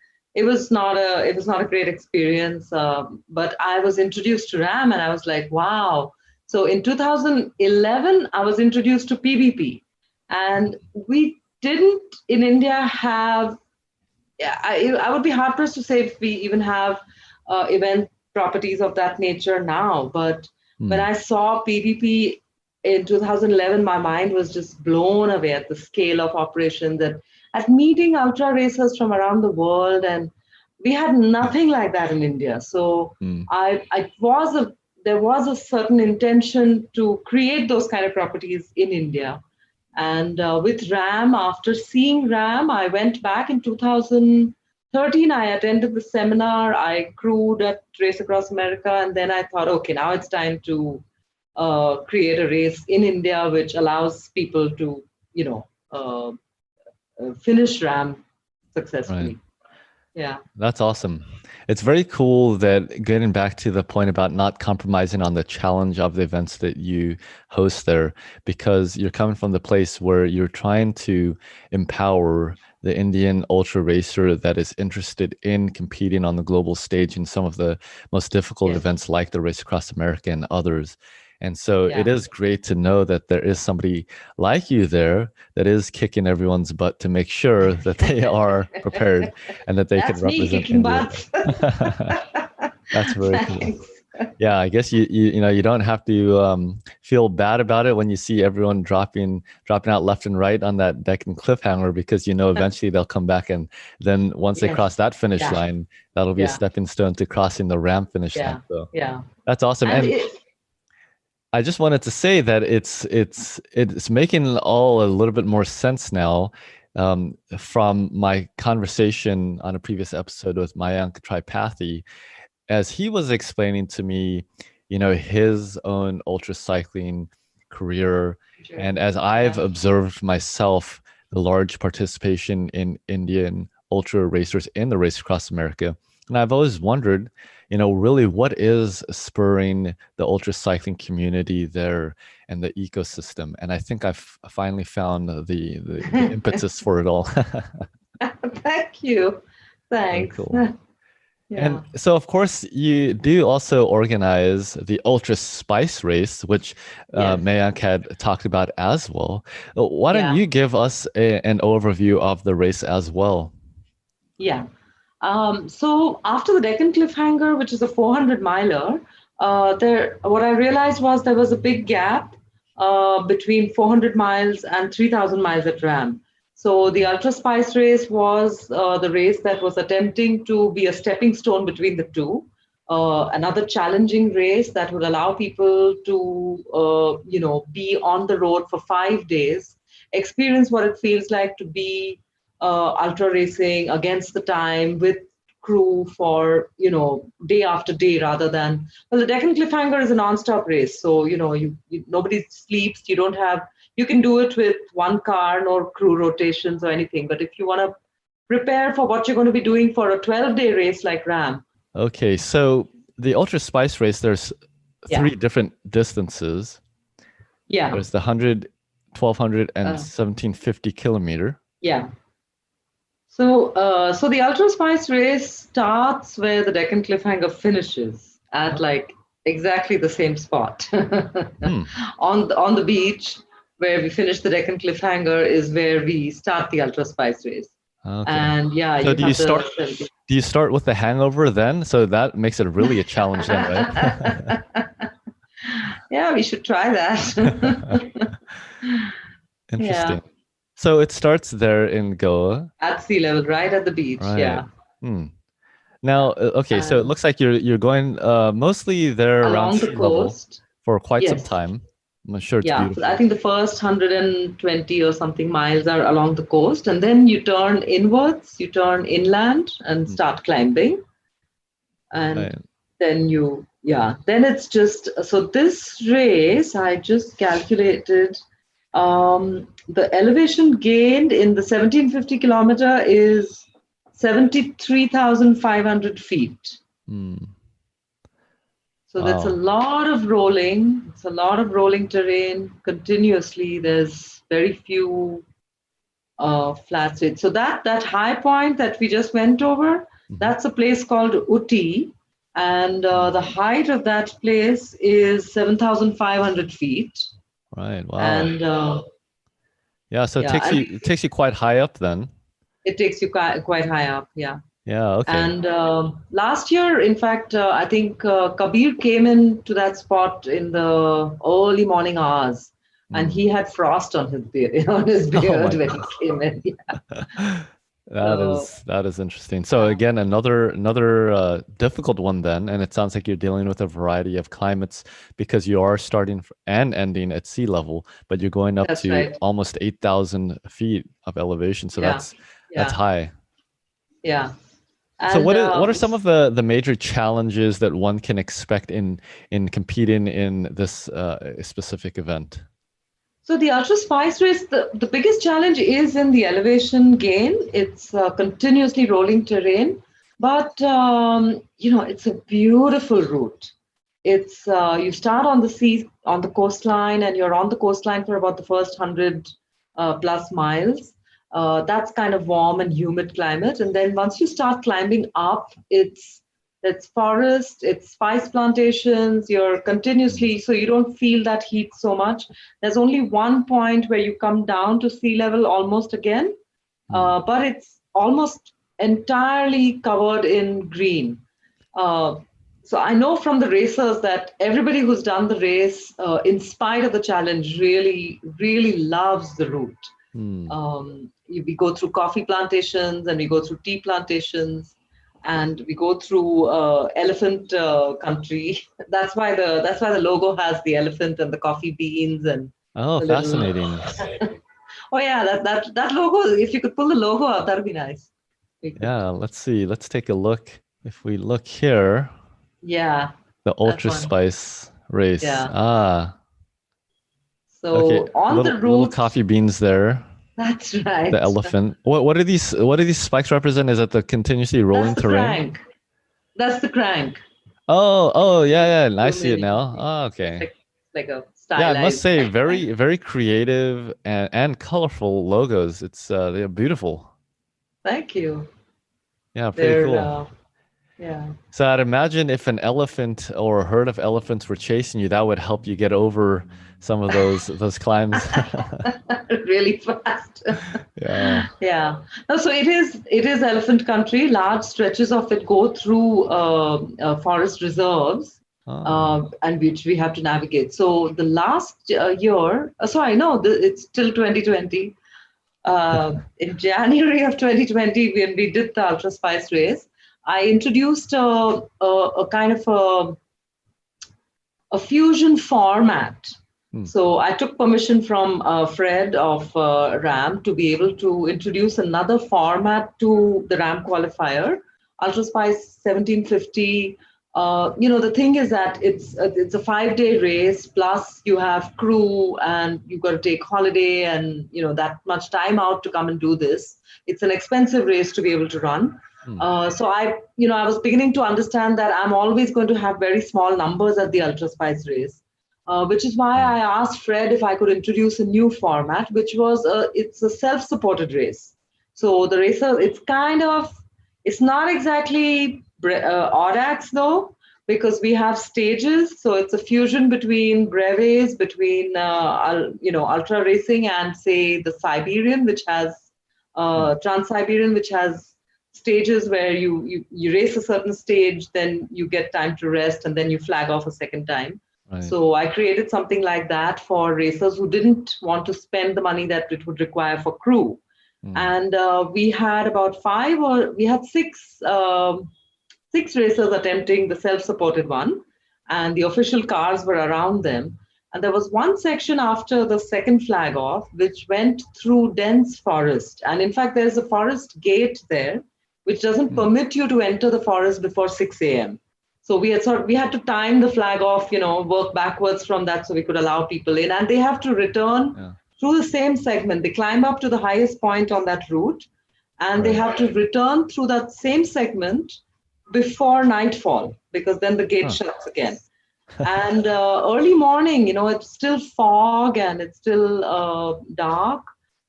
not a great experience, but I was introduced to RAM, and I was like, wow. So in 2011, I was introduced to PBP, and we didn't in India have, yeah, I would be hard pressed to say if we even have event properties of that nature now. But when Hmm. I saw PDP in 2011, my mind was just blown away at the scale of operations and at meeting ultra racers from around the world. And we had nothing like that in India. So Hmm. there was a certain intention to create those kind of properties in India. And with RAM, after seeing RAM, I went back in 2013. I attended the seminar. I crewed at Race Across America. And then I thought, okay, now it's time to create a race in India which allows people to, finish RAM Right. successfully. Yeah. That's awesome. It's very cool that getting back to the point about not compromising on the challenge of the events that you host there, because you're coming from the place where you're trying to empower the Indian ultra racer that is interested in competing on the global stage in some of the most difficult Yes. events like the Race Across America and others. And so it Yeah. is great to know that there is somebody like you there that is kicking everyone's butt to make sure that they are prepared and that they can That's me represent kicking India. butts. That's very cool. Thanks. Yeah, I guess you don't have to feel bad about it when you see everyone dropping out left and right on that Deccan Cliffhanger, because eventually they'll come back, and then once they Yes. cross that finish Yeah. line, that'll be a Yeah. stepping stone to crossing the ramp finish line. Yeah. So Yeah. that's awesome. And And I just wanted to say that it's making all a little bit more sense now, from my conversation on a previous episode with Mayank Tripathi, as he was explaining to me, his own ultra cycling career, sure. and as Yeah. I've observed myself the large participation in Indian ultra racers in the Race Across America, and I've always wondered, really what is spurring the ultra cycling community there and the ecosystem, and I think I've finally found the impetus for it all. Thank you. Very Thanks. cool. Yeah. And so, of course, you do also organize the Ultra Spice Race, which Yes. Mayank had talked about as well. Why don't Yeah. you give us an overview of the race as well? Yeah. So after the Deccan Cliffhanger, which is a 400 miler, what I realized was there was a big gap between 400 miles and 3,000 miles at RAM. So the Ultra Spice race was the race that was attempting to be a stepping stone between the two. Another challenging race that would allow people to, be on the road for 5 days, experience what it feels like to be ultra racing against the time with crew for day after day rather than the Deccan Cliffhanger is a non-stop race, so nobody sleeps. You can do it with one car, no crew rotations or anything. But if you want to prepare for what you're going to be doing for a 12-day race like RAM. Okay, so the Ultra Spice race, there's three different distances. Yeah. There's the 100, 1200, and 1750 kilometer. Yeah. So the Ultra Spice race starts where the Deccan Cliffhanger finishes at like exactly the same spot. On the beach where we finish the Deccan Cliffhanger is where we start the Ultra Spice race. Okay. And so do you start with the hangover then? So that makes it really a challenge then, right? Yeah, we should try that. Interesting. Yeah. So it starts there in Goa. At sea level, right at the beach. Right. Yeah. Now, okay, so it looks like you're going mostly there around sea level for quite some time. I'm sure it's beautiful. I think the first 120 or something miles are along the coast, and then you turn inwards, you turn inland and start climbing. And then then it's just, so this race, I just calculated, the elevation gained in the 1750 kilometer is 73,500 feet. So that's a lot of rolling. It's a lot of rolling terrain continuously. There's very few flat states. So that high point that we just went over, that's a place called Uti. And the height of that place is 7,500 feet. Right. Wow. And so it takes you quite high up then. It takes you quite high up. Yeah. Yeah. Okay. And last year, in fact, I think Kabir came into that spot in the early morning hours, and he had frost on his beard, when he came in. Yeah. That is interesting. So again, another difficult one then, and it sounds like you're dealing with a variety of climates because you are starting and ending at sea level, but you're going up to almost 8,000 feet of elevation. So that's high. Yeah. And, so what are some of the major challenges that one can expect in competing in this specific event? So the Ultra Spice race, the biggest challenge is in the elevation gain. It's continuously rolling terrain, but it's a beautiful route. It's you start on the sea, on the coastline, and you're on the coastline for about the first 100 plus miles. That's kind of warm and humid climate. And then once you start climbing up, it's forest, it's spice plantations, you're continuously, so you don't feel that heat so much. There's only one point where you come down to sea level almost again, but it's almost entirely covered in green. So I know from the racers that everybody who's done the race, in spite of the challenge, really, really loves the route. We go through coffee plantations and we go through tea plantations and we go through elephant country. That's why the logo has the elephant and the coffee beans and fascinating. Oh yeah, that logo. If you could pull the logo out, that'd be nice. Yeah, let's see. Let's take a look. If we look here. Yeah. The Ultra Spice race. Yeah. So on the route, little coffee beans there. That's right. The elephant. What do these spikes represent? Is that the continuously rolling terrain? Crank. That's the crank. Oh, yeah. I see it now. Oh, okay. Like a stylized. Yeah, I must say, very, very creative and colorful logos. They're beautiful. Thank you. Yeah, pretty cool. Yeah. So I'd imagine if an elephant or a herd of elephants were chasing you, that would help you get over some of those climbs. Really fast. Yeah. Yeah. No, so it is elephant country. Large stretches of it go through forest reserves, and which we have to navigate. So the last year, it's till 2020. In January of 2020, when we did the Ultra Spice race, I introduced a kind of a fusion format. So I took permission from Fred of RAM to be able to introduce another format to the RAM qualifier, UltraSpice 1750. The thing is that it's a 5-day race, plus you have crew and you've got to take holiday and that much time out to come and do this. It's an expensive race to be able to run. So I was beginning to understand that I'm always going to have very small numbers at the UltraSpice race. Which is why I asked Fred if I could introduce a new format, which was it's a self-supported race. So the racer, it's not exactly Audax though, because we have stages. So it's a fusion between brevets, between ultra racing and say the Siberian, which has Trans-Siberian, which has stages where you race a certain stage, then you get time to rest, and then you flag off a second time. Right. So I created something like that for racers who didn't want to spend the money that it would require for crew. And we had about six racers attempting the self-supported one, and the official cars were around them. And there was one section after the second flag off, which went through dense forest. And in fact, there's a forest gate there, which doesn't permit you to enter the forest before 6 a.m. So we had to time the flag off, work backwards from that so we could allow people in. And they have to return through the same segment. They climb up to the highest point on that route, and they have to return through that same segment before nightfall, because then the gate shuts again. And early morning, it's still fog and it's still dark.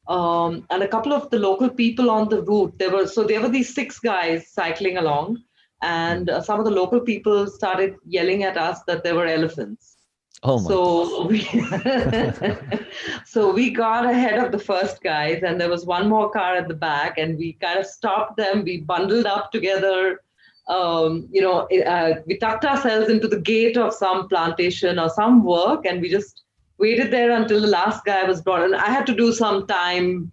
And a couple of the local people on the route, there were these 6 guys cycling along. And some of the local people started yelling at us that there were elephants. Oh my! So we got ahead of the first guys, and there was one more car at the back, and we kind of stopped them. We bundled up together. We tucked ourselves into the gate of some plantation or some work, and we just waited there until the last guy was brought in. I had to do some time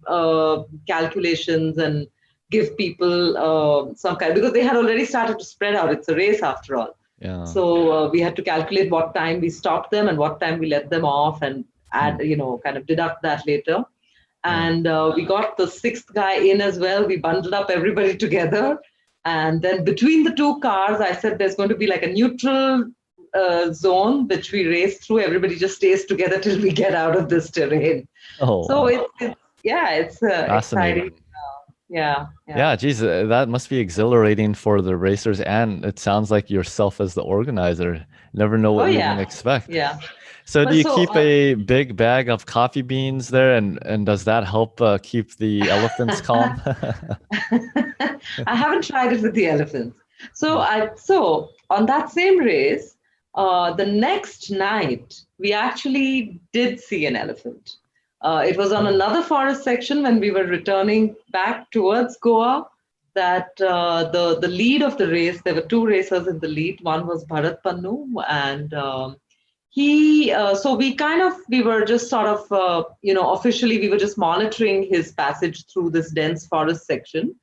calculations and give people some kind, because they had already started to spread out. It's a race after all. Yeah. So we had to calculate what time we stopped them and what time we let them off, and add, kind of deduct that later. And we got the 6th guy in as well. We bundled up everybody together. And then between the 2 cars, I said there's going to be like a neutral zone which we race through. Everybody just stays together till we get out of this terrain. Oh. So it's exciting. Yeah, geez, that must be exhilarating for the racers, and it sounds like yourself as the organizer. Never know what you can expect. Yeah. So do you keep a big bag of coffee beans there, and does that help keep the elephants calm? I haven't tried it with the elephants. So on that same race, the next night, we actually did see an elephant. It was on another forest section when we were returning back towards Goa, that the lead of the race, there were 2 racers in the lead. One was Bharat Pannu, and we were just sort of, officially we were just monitoring his passage through this dense forest section.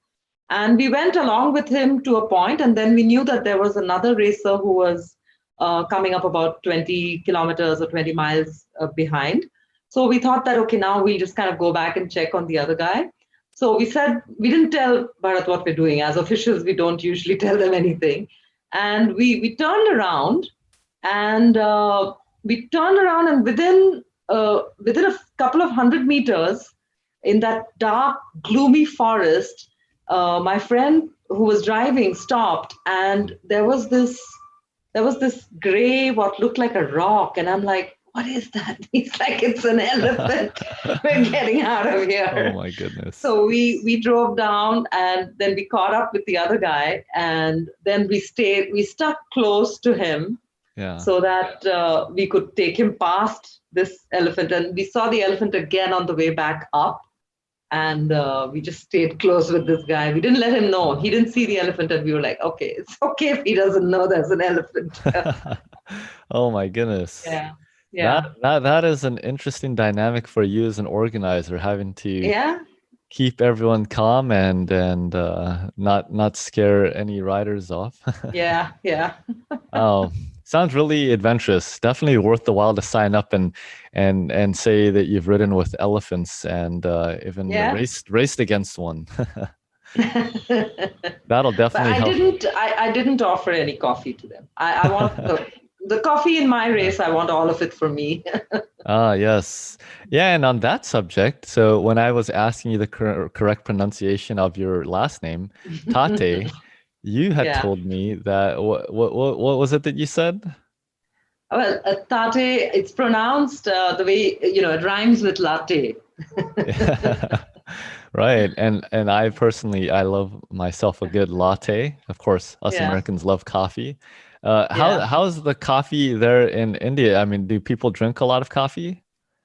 And we went along with him to a point, and then we knew that there was another racer who was coming up about 20 kilometers or 20 miles behind. So we thought that, okay, now we'll just kind of go back and check on the other guy. So we said, we didn't tell Bharat what we're doing. As officials, we don't usually tell them anything. And we turned around, and within a couple of 100 meters in that dark, gloomy forest, my friend who was driving stopped, and there was this gray, what looked like a rock. And I'm like, what is that? He's like, it's an elephant. We're getting out of here. Oh my goodness. So we drove down, and then we caught up with the other guy, and then we stuck close to him, so that we could take him past this elephant. And we saw the elephant again on the way back up, and we just stayed close with this guy. We didn't let him know. He didn't see the elephant, and we were like, okay, it's okay if he doesn't know there's an elephant. Oh my goodness. Yeah. Yeah. That is an interesting dynamic for you as an organizer, having to keep everyone calm and not scare any riders off. Yeah, yeah. Oh, sounds really adventurous. Definitely worth the while to sign up and say that you've ridden with elephants and even Yeah. raced against one. But That'll definitely help. I didn't offer any coffee to them. I want the coffee in my Yeah. race, I want all of it for me. Ah, yes. Yeah, and on that subject, so when I was asking you the correct pronunciation of your last name, Tate, you had Yeah. told me that what was it that you said? Well, tate, it's pronounced the way, it rhymes with latte. Right. And I personally I love myself a good latte. Of course, us Yeah. Americans love coffee. Yeah. How's the coffee there in India? I mean, do people drink a lot of coffee?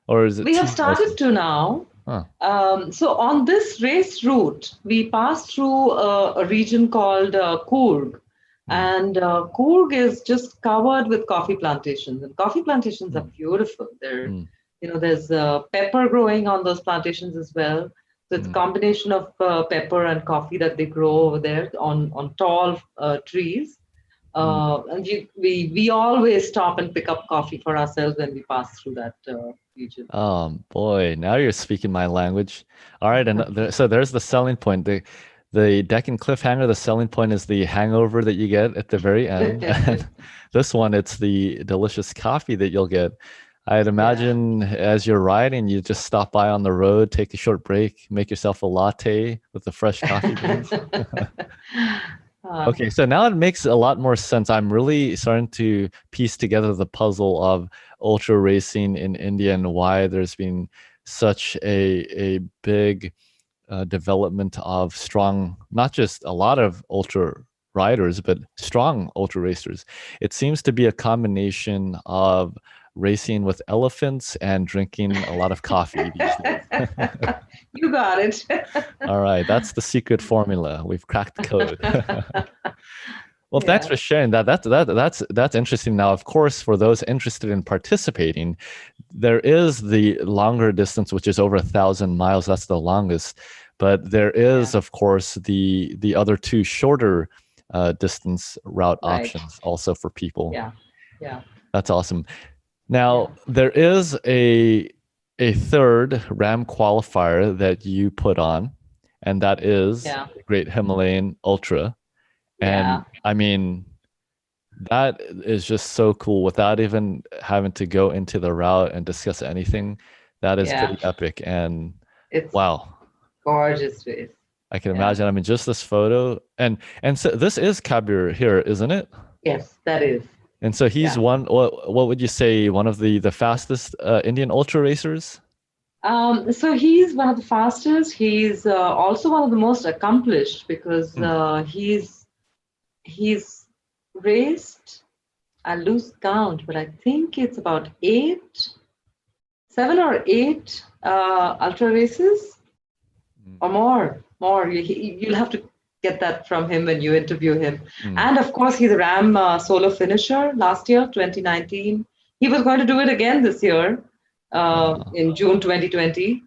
Or is it We have tea mostly? started to now. Huh. So on this race route, we passed through a region called Coorg, Mm, and Coorg is just covered with coffee plantations, and coffee plantations are mm, beautiful. mm, There's pepper growing on those plantations as well. So it's a mm, combination of pepper and coffee that they grow over there on tall trees. mm. And we always stop and pick up coffee for ourselves when we pass through that region. Boy, now you're speaking my language. All right, and so there's the selling point. The Deccan Cliffhanger, the selling point is the hangover that you get at the very end. And this one, it's the delicious coffee that you'll get. I'd Yeah. imagine as you're riding, you just stop by on the road, take a short break, make yourself a latte with the fresh coffee beans. Uh, Okay, so now it makes a lot more sense. I'm really starting to piece together the puzzle of ultra racing in India and why there's been such a big development of strong, not just a lot of ultra riders, but strong ultra racers. It seems to be a combination of racing with elephants and drinking a lot of coffee these days. you got it. All right, that's the secret formula. We've cracked the code. Well, thanks Yeah. for sharing that. That's interesting. Now, of course, for those interested in participating, there is the longer distance, which is over 1,000 miles. That's the longest. But there Yeah. is, of course, the other two shorter distance route Right. options also for people. Yeah. Yeah. That's awesome. Yeah. Now, there is a third RAM qualifier that you put on, and that is Yeah. the Great Himalayan Ultra. Yeah. And I mean, that is just so cool without even having to go into the route and discuss anything. That is Yeah. pretty epic. And It's wow, gorgeous race. I can Yeah. imagine. I mean, just this photo and so this is Kabir here, isn't it? Yes, that is. And so he's Yeah. one. What would you say? One of the fastest Indian ultra racers? So he's one of the fastest. He's also one of the most accomplished because Hmm. he's raced. I lose count, but I think it's about 7 or 8 ultra races or more. More. You'll have to get that from him when you interview him. Hmm. And of course, he's a Ram solo finisher last year, 2019. He was going to do it again this year in June 2020.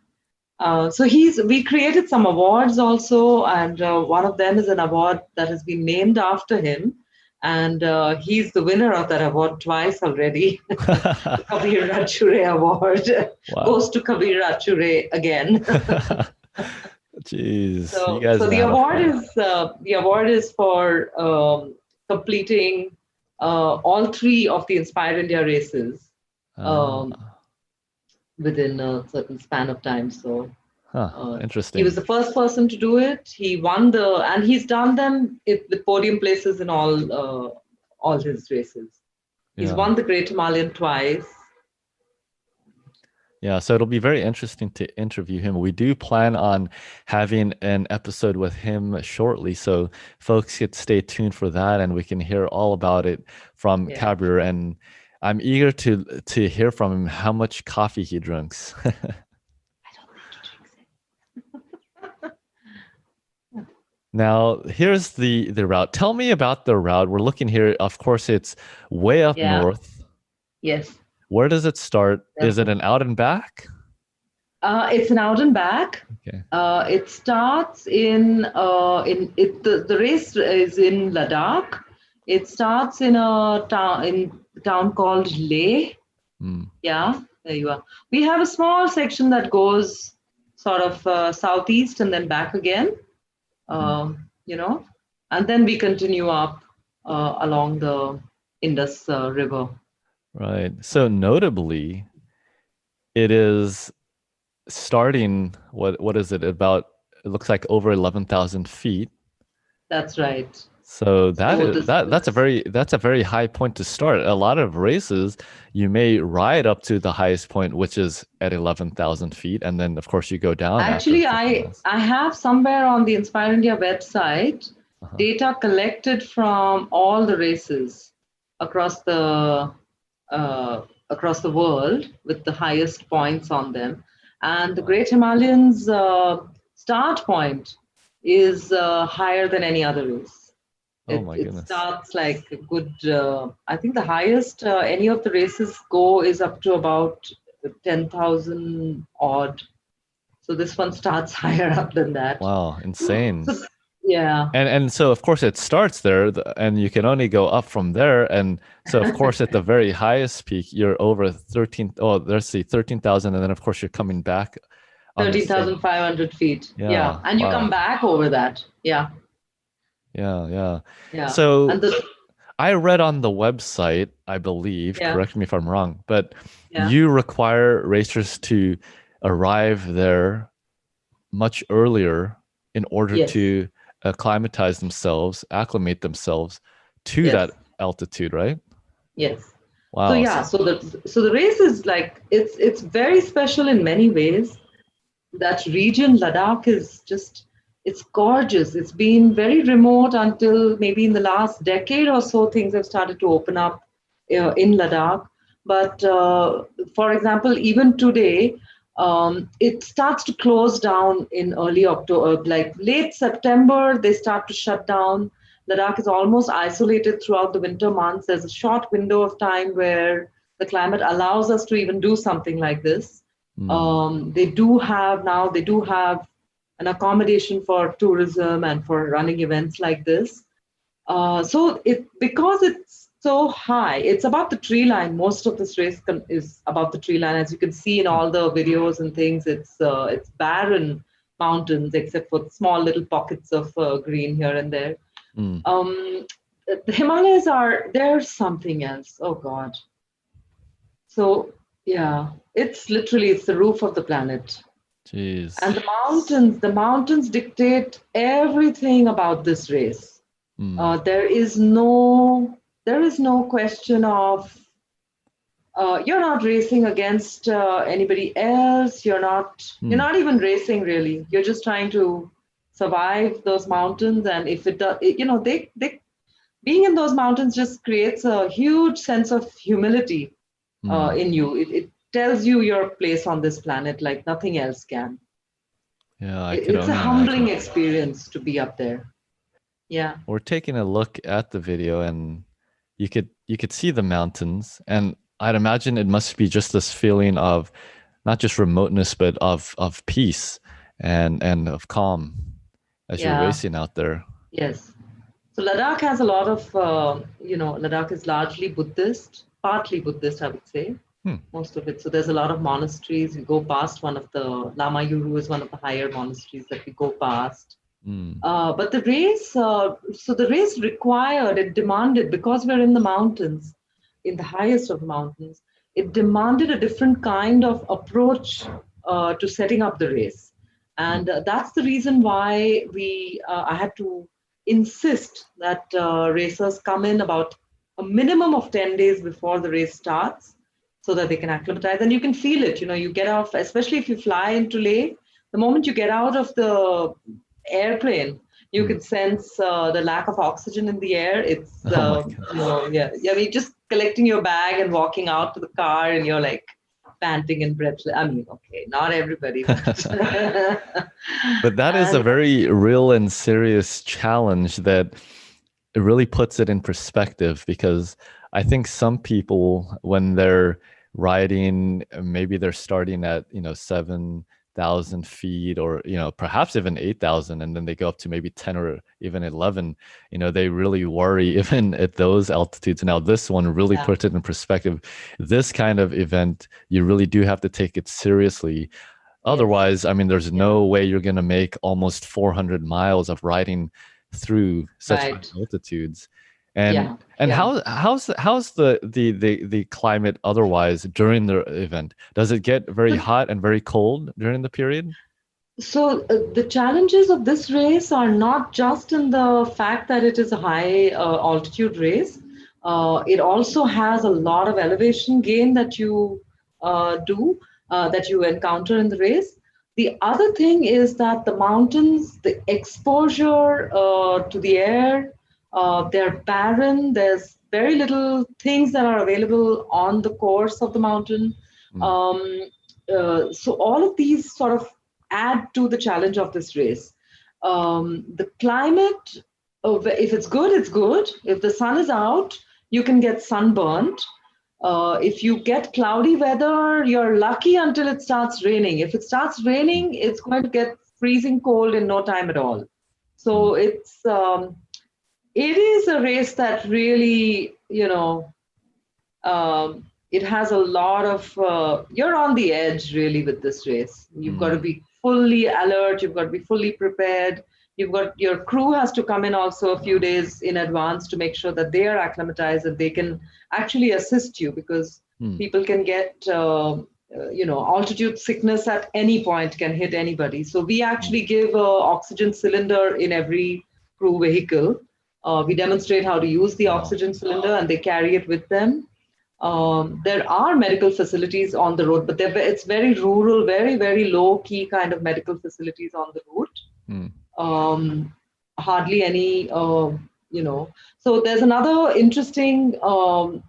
So we created some awards also, and one of them is an award that has been named after him. And he's the winner of that award twice already. The Kabir Rachure Award Wow. goes to Kabir Rachure again. Jeez, you So, guys so are the having award fun. is for completing all 3 of the Inspire India races um, Uh, within a certain span of time. So he was Interesting. the first person to do it. He won and he's done them with podium places in all his races. He's Yeah. won the Great Himalayan twice. Yeah, so it'll be very interesting to interview him. We do plan on having an episode with him shortly, so folks could stay tuned for that, and we can hear all about it from Yeah. Kabir. And I'm eager to hear from him how much coffee he drinks. I don't think he drinks it. Now, here's the route. Tell me about the route. We're looking here. Of course, it's way up Yeah. north. Yes. Where does it start? Is it Definitely. an out and back? It's an out and back. Okay. It starts the race is in Ladakh. It starts in a town called Leh. Mm. Yeah, there you are. We have a small section that goes sort of southeast and then back again. Mm. You know, and then we continue up along the Indus River. Right. So notably, it is starting, what is it, about, it looks like over 11,000 feet. That's right. So So this is that's a very high point to start. A lot of races, you may ride up to the highest point, which is at 11,000 feet, and then of course you go down after a actually couple I miles. I have somewhere on the Inspire India website Uh-huh. data collected from all the races across the uh, across the world with the highest points on them, and the Wow. Great Himalayan's start point is higher than any other race. Oh It my it goodness. starts like a good. I think the highest any of the races go is up to about 10,000 odd. So this one starts higher up than that. Wow, So insane. yeah, And so of course it starts there, and you can only go up from there. And so of course at the very highest peak, you're over 13. Oh, let's see, 13,000, and then of course you're coming back on the same. 13,500 feet. Yeah, Yeah. and you come Wow. back over that. Yeah, Yeah. Yeah. yeah, and So the I read on the website, I believe, yeah, correct me if I'm wrong, but yeah, you require racers to arrive there much earlier in order yes, to acclimatize themselves, acclimate themselves to that yes, altitude, right? yes. So Wow. yeah, so the race is like it's very special in many ways. That region, Ladakh, is just it's gorgeous. It's been very remote until maybe in the last decade or so things have started to open up in Ladakh. But for example, even today, it starts to close down in early October, like late September. They start to shut down. Ladakh is almost isolated throughout the winter months. There's a short window of time where the climate allows us to even do something like this. Mm. They do have an accommodation for tourism and for running events like this. So it because it's so high, it's above the tree line. Most of this race is above the tree line, as you can see in Hmm. all the videos and things. It's barren mountains except for small little pockets of green here and there. Mm. Um, the Himalayas are there's something else. Oh God. So yeah, it's the roof of the planet. Jeez. And the mountains dictate everything about this race. Mm. There there is no question of you're not racing against anybody else. You're Mm. not even racing really. You're just trying to survive those mountains. And if it does, they being in those mountains just creates a huge sense of humility Mm. in you. It tells you your place on this planet like nothing else can. Yeah, I can It's a only humbling imagine. experience to be up there. Yeah, We're taking a look at the video, and you could see the mountains, and I'd imagine it must be just this feeling of not just remoteness, but of peace and of calm as you're yeah, racing out there. yes. So Ladakh has a lot of, Ladakh is largely Buddhist, partly Buddhist, I would say, Hmm. most of it. So there's a lot of monasteries. We go past one of the, Lama Yuru is one of the higher monasteries that we go past. Mm. But the race it demanded, because we're in the mountains, in the highest of the mountains, it demanded a different kind of approach to setting up the race. Hmm. And that's the reason why I had to insist that racers come in about a minimum of 10 days before the race starts so that they can acclimatize. And you can feel it, you get off, especially if you fly into Leh, the moment you get out of the airplane, you Hmm. can sense the lack of oxygen in the air. It's Oh my goodness. yeah, yeah. I mean, just collecting your bag and walking out to the car, and you're like panting and breathless. I mean, okay, not everybody, but But that is a and very real and serious challenge that it really puts it in perspective, because I think some people, when they're riding, maybe they're starting at, 7,000 feet, or, perhaps even 8,000, and then they go up to maybe 10 or even 11. They really worry even at those altitudes. Now, this one really Yeah. puts it in perspective. This kind of event, you really do have to take it seriously. Yes. Otherwise, I mean, there's Yeah. no way you're going to make almost 400 miles of riding through such high Right. altitudes. And Yeah. and Yeah. how's the climate otherwise during the event? Does it get very So, hot and very cold during the period? the challenges of this race are not just in the fact that it is a high altitude race. It also has a lot of elevation gain that you that you encounter in the race. The other thing is that the mountains, the exposure to the air, they're barren. There's very little things that are available on the course of the mountain. Mm, Um, so all of these sort of add to the challenge of this race. The climate, if it's good, it's good. If the sun is out, you can get sunburned. If you get cloudy weather, you're lucky until it starts raining. If it starts mm, raining, it's going to get freezing cold in no time at all. mm, So it is a race that really, it has a lot of you're on the edge really with this race. You've got to mm. be fully alert, you've got to be fully prepared. You've got your crew has to come in also a few days in advance to make sure that they are acclimatized, that they can actually assist you, because Mm. people can get altitude sickness at any point, can hit anybody. So we Mm. actually give a oxygen cylinder in every crew vehicle. We demonstrate how to use the Wow. oxygen cylinder, and they carry it with them. There are medical facilities on the road, but it's very rural, very, very low key kind of medical facilities on the route. Mm. Hardly any, So there's another interesting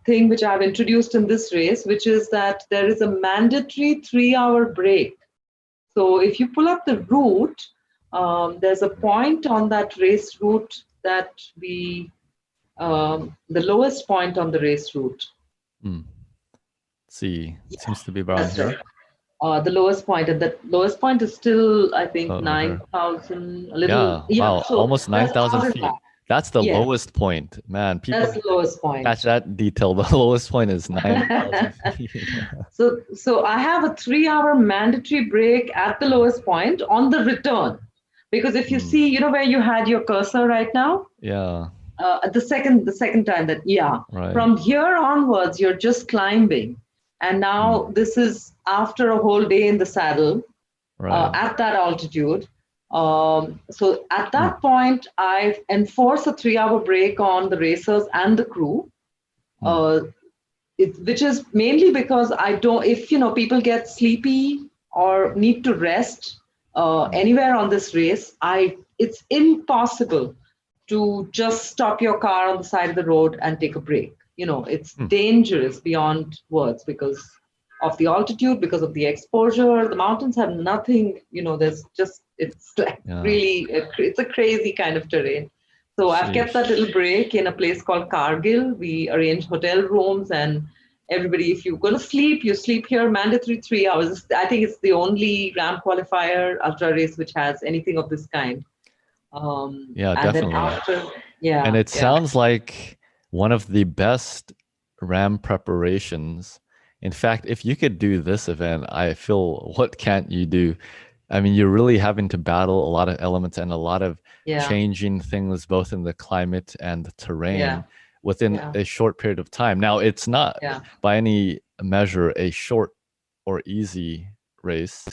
thing which I've introduced in this race, which is that there is a mandatory 3 hour break. So if you pull up the route, there's a point on that race route that the lowest point on the race route. Mm. See, it seems to be around That's right. here. The lowest point, and that lowest point is still, I think, Oh, over here. 9,000, a little, Yeah. yeah. Wow. So Almost that's 9,000 1,000 feet. back. That's the Yes, lowest point. Man, people that's the need to lowest catch point. that detail. The lowest point is 9,000 feet. So I have a 3 hour mandatory break at the lowest point on the return, because if you Mm. see, where you had your cursor right now, Yeah. the second time that, yeah, Right. from here onwards you're just climbing, and Mm. now this is after a whole day in the saddle Right. at that altitude. So at Mm. that point, I enforce a 3 hour break on the racers and the crew, Mm. uh, which is mainly because I don't, if people get sleepy or need to rest Mm. anywhere on this race, it's impossible to just stop your car on the side of the road and take a break. It's Mm. dangerous beyond words because of the altitude, because of the exposure. The mountains have nothing, there's just, it's like Yeah. really, it's a crazy kind of terrain. So I've kept that Sheesh. little break in a place called Kargil. We arrange hotel rooms, and everybody, if you're going to sleep, you sleep here, mandatory 3 hours. I think it's the only RAM qualifier ultra race which has anything of this kind. Yeah, And then definitely. after, And yeah, it yeah, sounds like one of the best RAM preparations. In fact, if you could do this event, I feel what can't you do? I mean, you're really having to battle a lot of elements and a lot of yeah, changing things both in the climate and the yeah, terrain within yeah, a short period of time. Now, it's not yeah. by any measure a short or easy race.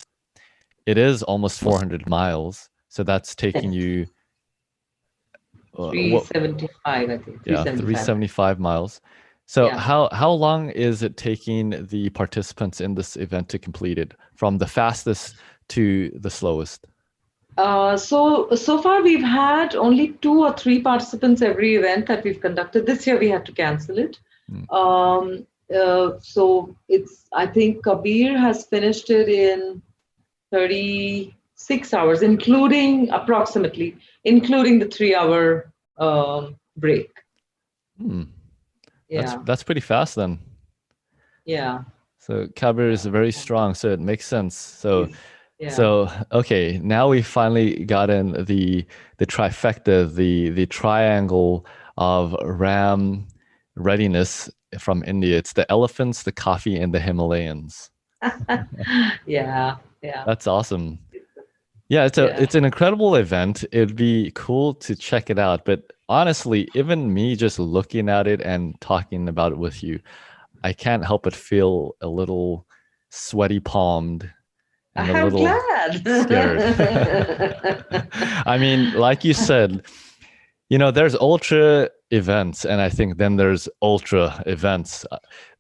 It is almost 400 miles. So that's taking you what 375, I think, yeah, 375. 375 miles. So Yeah. how long is it taking the participants in this event to complete it from the fastest to the slowest? So far we've had only 2 or 3 participants every event that we've conducted. This year we had to cancel it. Mm. So I think Kabir has finished it in 36 hours, including the 3 hour break. Hmm. Yeah, That's pretty fast then. yeah. So Kabir is very strong, so it makes sense. So He's, yeah. so okay, now we finally got in the trifecta, the triangle of RAM readiness from India. It's the elephants, the coffee, and the Himalayas. Yeah, yeah, That's awesome. Yeah, yeah. it's an incredible event. It'd be cool to check it out. But honestly, even me just looking at it and talking about it with you, I can't help but feel a little sweaty palmed and a I'm little glad. scared. I mean, like you said, there's ultra events, and I think then there's ultra events.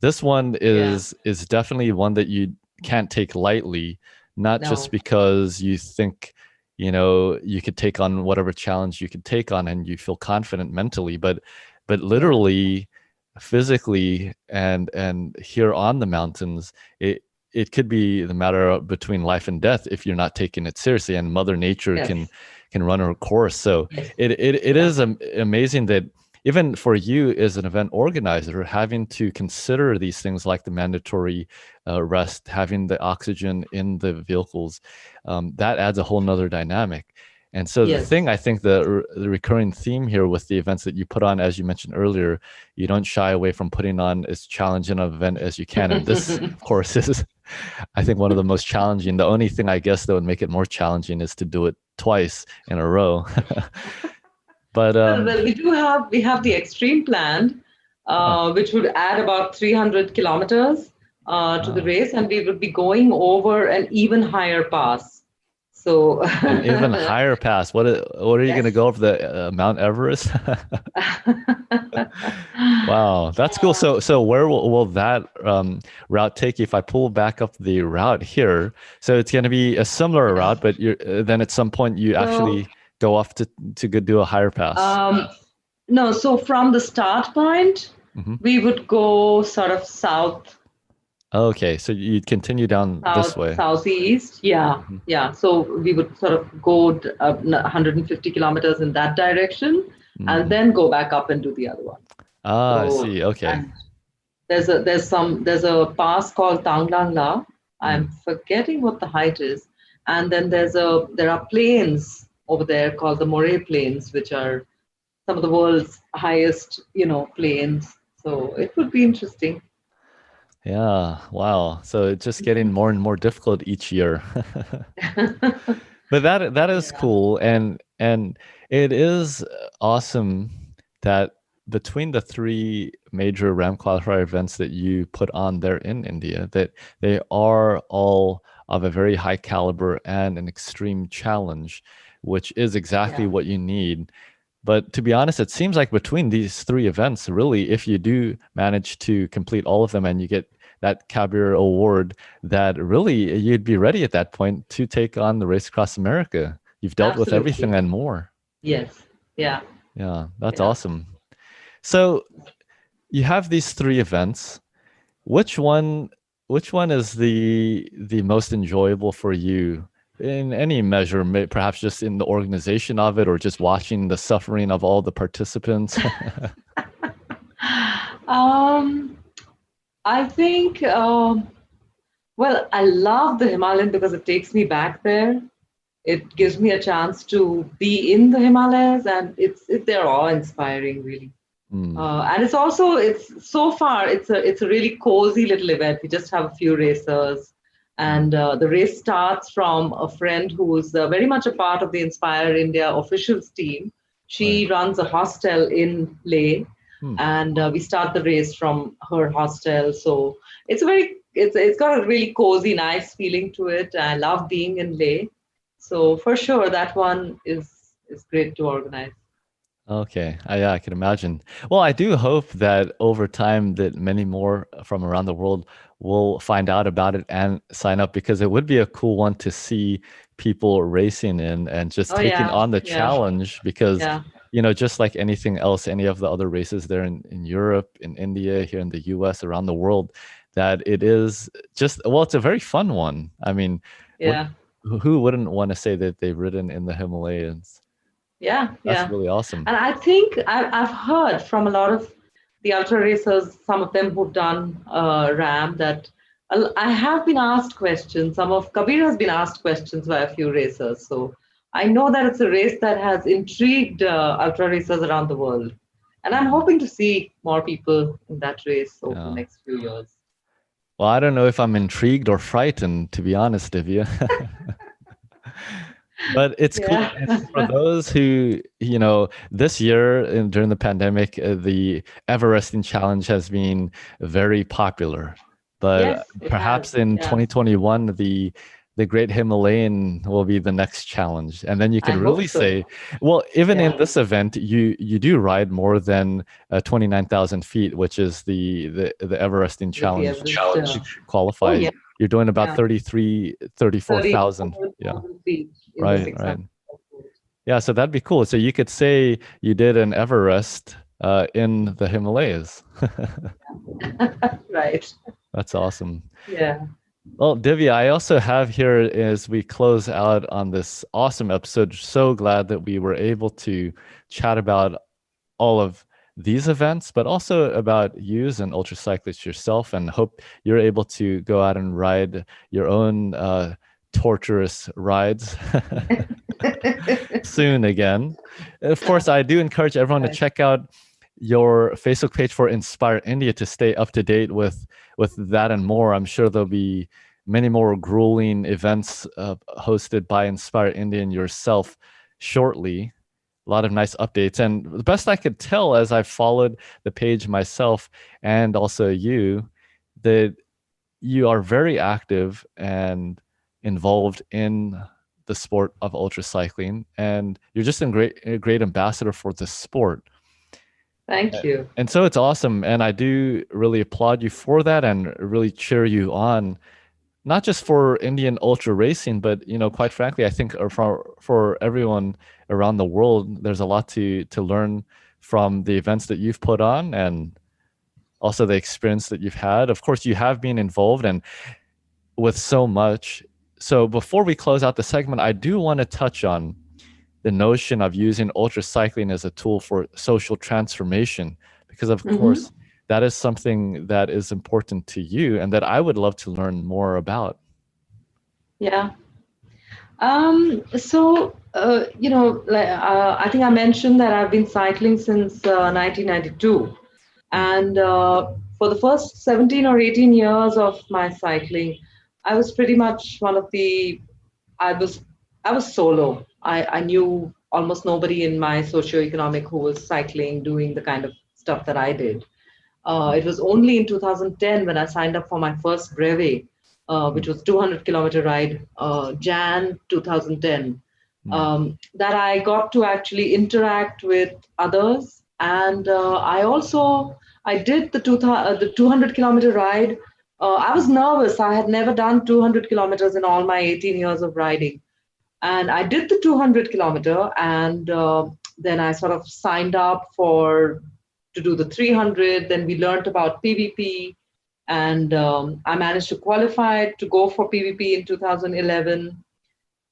This one Yeah, is definitely one that you can't take lightly, not just no. because you think, you could take on whatever challenge you could take on and you feel confident mentally, but Yeah, literally, physically, and here on the mountains, it could be the matter between life and death if you're not taking it seriously, and Mother Nature yes, can run her course. So yes, it yeah, is amazing that even for you as an event organizer, having to consider these things like the mandatory rest, having the oxygen in the vehicles, that adds a whole nother dynamic. And so the yes. thing, I think the recurring theme here with the events that you put on, as you mentioned earlier, you don't shy away from putting on as challenging an event as you can. And this, of course, is, I think, one of the most challenging. The only thing I guess that would make it more challenging is to do it twice in a row. But Well, we have the extreme planned, huh, which would add about 300 kilometers to the wow, race, and we would be going over an even higher pass. So, an even higher pass. What are you going to yes. go over the Mount Everest? Wow, that's cool. So where will that route take you? If I pull back up the route here, so it's going to be a similar Yeah. route, but then at some point you So, actually go off to go do a higher pass. um, no, so from the start point, Hmm. we would go sort of Okay, so you continue down this way. southeast. Yeah, Hmm. yeah. So we would sort of go 150 kilometers in that direction, and Mm. then go back up and do the other one. Ah, I So, see. Okay. and there's a pass called Tanglang La. I'm Mm. forgetting what the height is, and then there are plains over there called the Moray Plains, which are some of the world's highest, plains. So it would be interesting. Yeah. Wow. So it's just getting more and more difficult each year. But that is Yeah. cool, and it is awesome that between the three major Ram qualifier events that you put on there in India, that they are all of a very high caliber and an extreme challenge, which is exactly Yeah, what you need. But to be honest, it seems like between these three events, really, if you do manage to complete all of them and you get that Kabir award, that really you'd be ready at that point to take on the race across America. You've dealt with everything absolutely. and more. Yes. Yeah. Yeah, that's Yeah. awesome. So you have these three events. Which one which one is the most enjoyable for you in any measure, perhaps just in the organization of it or just watching the suffering of all the participants? Um, I think, well, I love the Himalayan because it takes me back there. It gives me a chance to be in the Himalayas, and they're awe inspiring, really. Hmm, And it's so far it's a really cozy little event. We just have a few racers, hmm, and the race starts from a friend who's very much a part of the Inspire India officials team. right. She runs a hostel in Leh, Hmm. and we start the race from her hostel. So it's got a really cozy, nice feeling to it. I love being in Leh, so for sure that one is great to organize. Okay, yeah, I can imagine. Well, I do hope that over time that many more from around the world will find out about it and sign up because it would be a cool one to see people racing in and just Oh taking yeah, on the yeah, challenge because, yeah. just like anything else, any of the other races there in Europe, in India, here in the US, around the world, that it is just, well, it's a very fun one. I mean, what Yeah, who wouldn't want to say that they've ridden in the Himalayas? yeah, That's yeah. really awesome. And I think I've heard from a lot of the ultra racers, some of them who've done RAM, that I have been asked questions. Some of Kabir has been asked questions by a few racers. So I know that it's a race that has intrigued ultra racers around the world. And I'm Mhm. hoping to see more people in that race over the Yeah. next few years. Well, I don't know if I'm intrigued or frightened, to be honest, Divya. But it's cool. Yeah. And for those who, this year during the pandemic, the Everesting Challenge has been very popular. But Yes, it has. perhaps in Yeah. 2021, the Great Himalayan will be the next challenge. And then you I can hope really so. say, well, even in Yeah. this event, you do ride more than 29,000 feet, which is the Everesting With the Challenge Everest. Oh, qualified. yeah. You're doing about Yeah. 33, 34,000. Yeah. 34,000 feet in the Right, 600. right. Yeah, so that'd be cool. So you could say you did an Everest in the Himalayas. Right. That's awesome. Yeah. Well, Divya, I also have here as we close out on this awesome episode. So glad that we were able to chat about all of these events, but also about you as an ultracyclist yourself, and hope you're able to go out and ride your own torturous rides soon again. Of course, I do encourage everyone to Right. check out your Facebook page for Inspire India to stay up to date with that and more. I'm sure there'll be many more grueling events hosted by Inspire India and yourself shortly. A lot of nice updates. And the best I could tell as I followed the page myself and also you, that you are very active and involved in the sport of ultracycling, and you're just a great ambassador for the sport. Thank you. And so it's awesome, and I do really applaud you for that and really cheer you on, not just for Indian ultra racing, but quite frankly, I think for everyone around the world, there's a lot to learn from the events that you've put on and also the experience that you've had. Of course, you have been involved and with so much. So before we close out the segment, I do want to touch on the notion of using ultracycling as a tool for social transformation, because of Hmm. course that is something that is important to you and that I would love to learn more about. Yeah. I think I mentioned that I've been cycling since 1992. Mm, And for the first 17 or 18 years of my cycling, I was pretty much I was, I was solo. I knew almost nobody in my socioeconomic who was cycling, doing the kind of stuff that I did. mm, It was only in 2010 when I signed up for my first brevet, which mm, was 200-kilometer ride, Jan 2010, mm, that I got to actually interact with others. And I did the 200-kilometer ride. I was nervous. I had never done 200 kilometers in all my 18 years of riding. And I did the 200 kilometer, and then I sort of signed up for to do the 300. Then we learned about PVP, and I managed to qualify to go for PVP in 2011.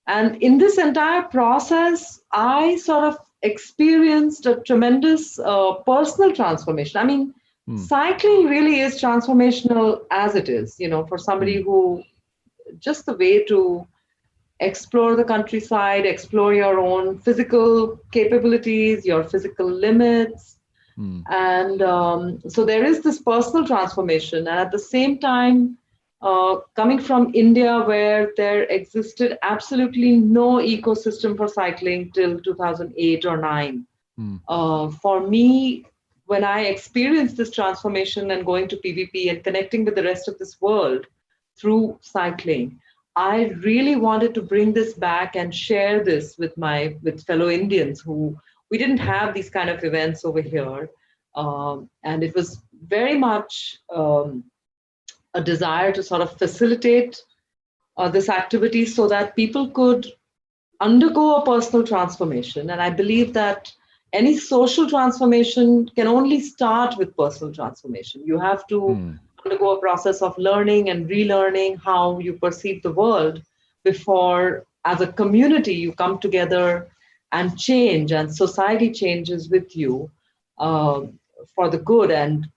And in this entire process, I sort of experienced a tremendous personal transformation. I mean, mm, cycling really is transformational as it is, for somebody mm, who just the way to explore the countryside, explore your own physical capabilities, your physical limits. mm, And so there is this personal transformation. And at the same time, coming from India, where there existed absolutely no ecosystem for cycling till 2008 or 9, mm, for me, when I experienced this transformation and going to PVP and connecting with the rest of this world through cycling, I really wanted to bring this back and share this with fellow Indians who we didn't have these kind of events over here, and it was very much a desire to sort of facilitate this activity so that people could undergo a personal transformation. And I believe that any social transformation can only start with personal transformation. You have to mm, undergo a process of learning and relearning how you perceive the world before, as a community, you come together and change, and society changes with you uh, for the good. And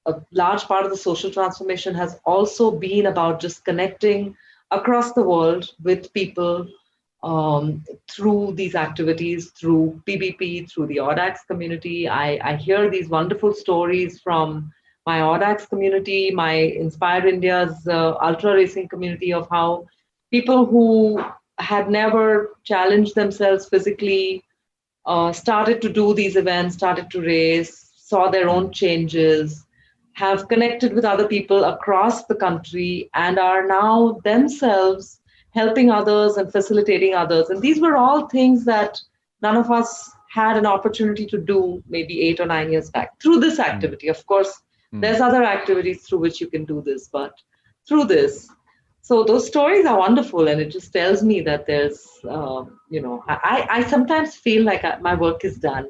a large part of the social transformation has also been about just connecting across the world with people through these activities, through PBP, through the Audax community. I hear these wonderful stories from my Audax community, my Inspire India's ultra racing community, of how people who had never challenged themselves physically started to do these events, started to race, saw their own changes, have connected with other people across the country, and are now themselves helping others and facilitating others. And these were all things that none of us had an opportunity to do maybe 8 or 9 years back through this Mm. activity. Of course, Mm. there's other activities through which you can do this, but through this. So those stories are wonderful, and it just tells me that there's, I sometimes feel like my work is done.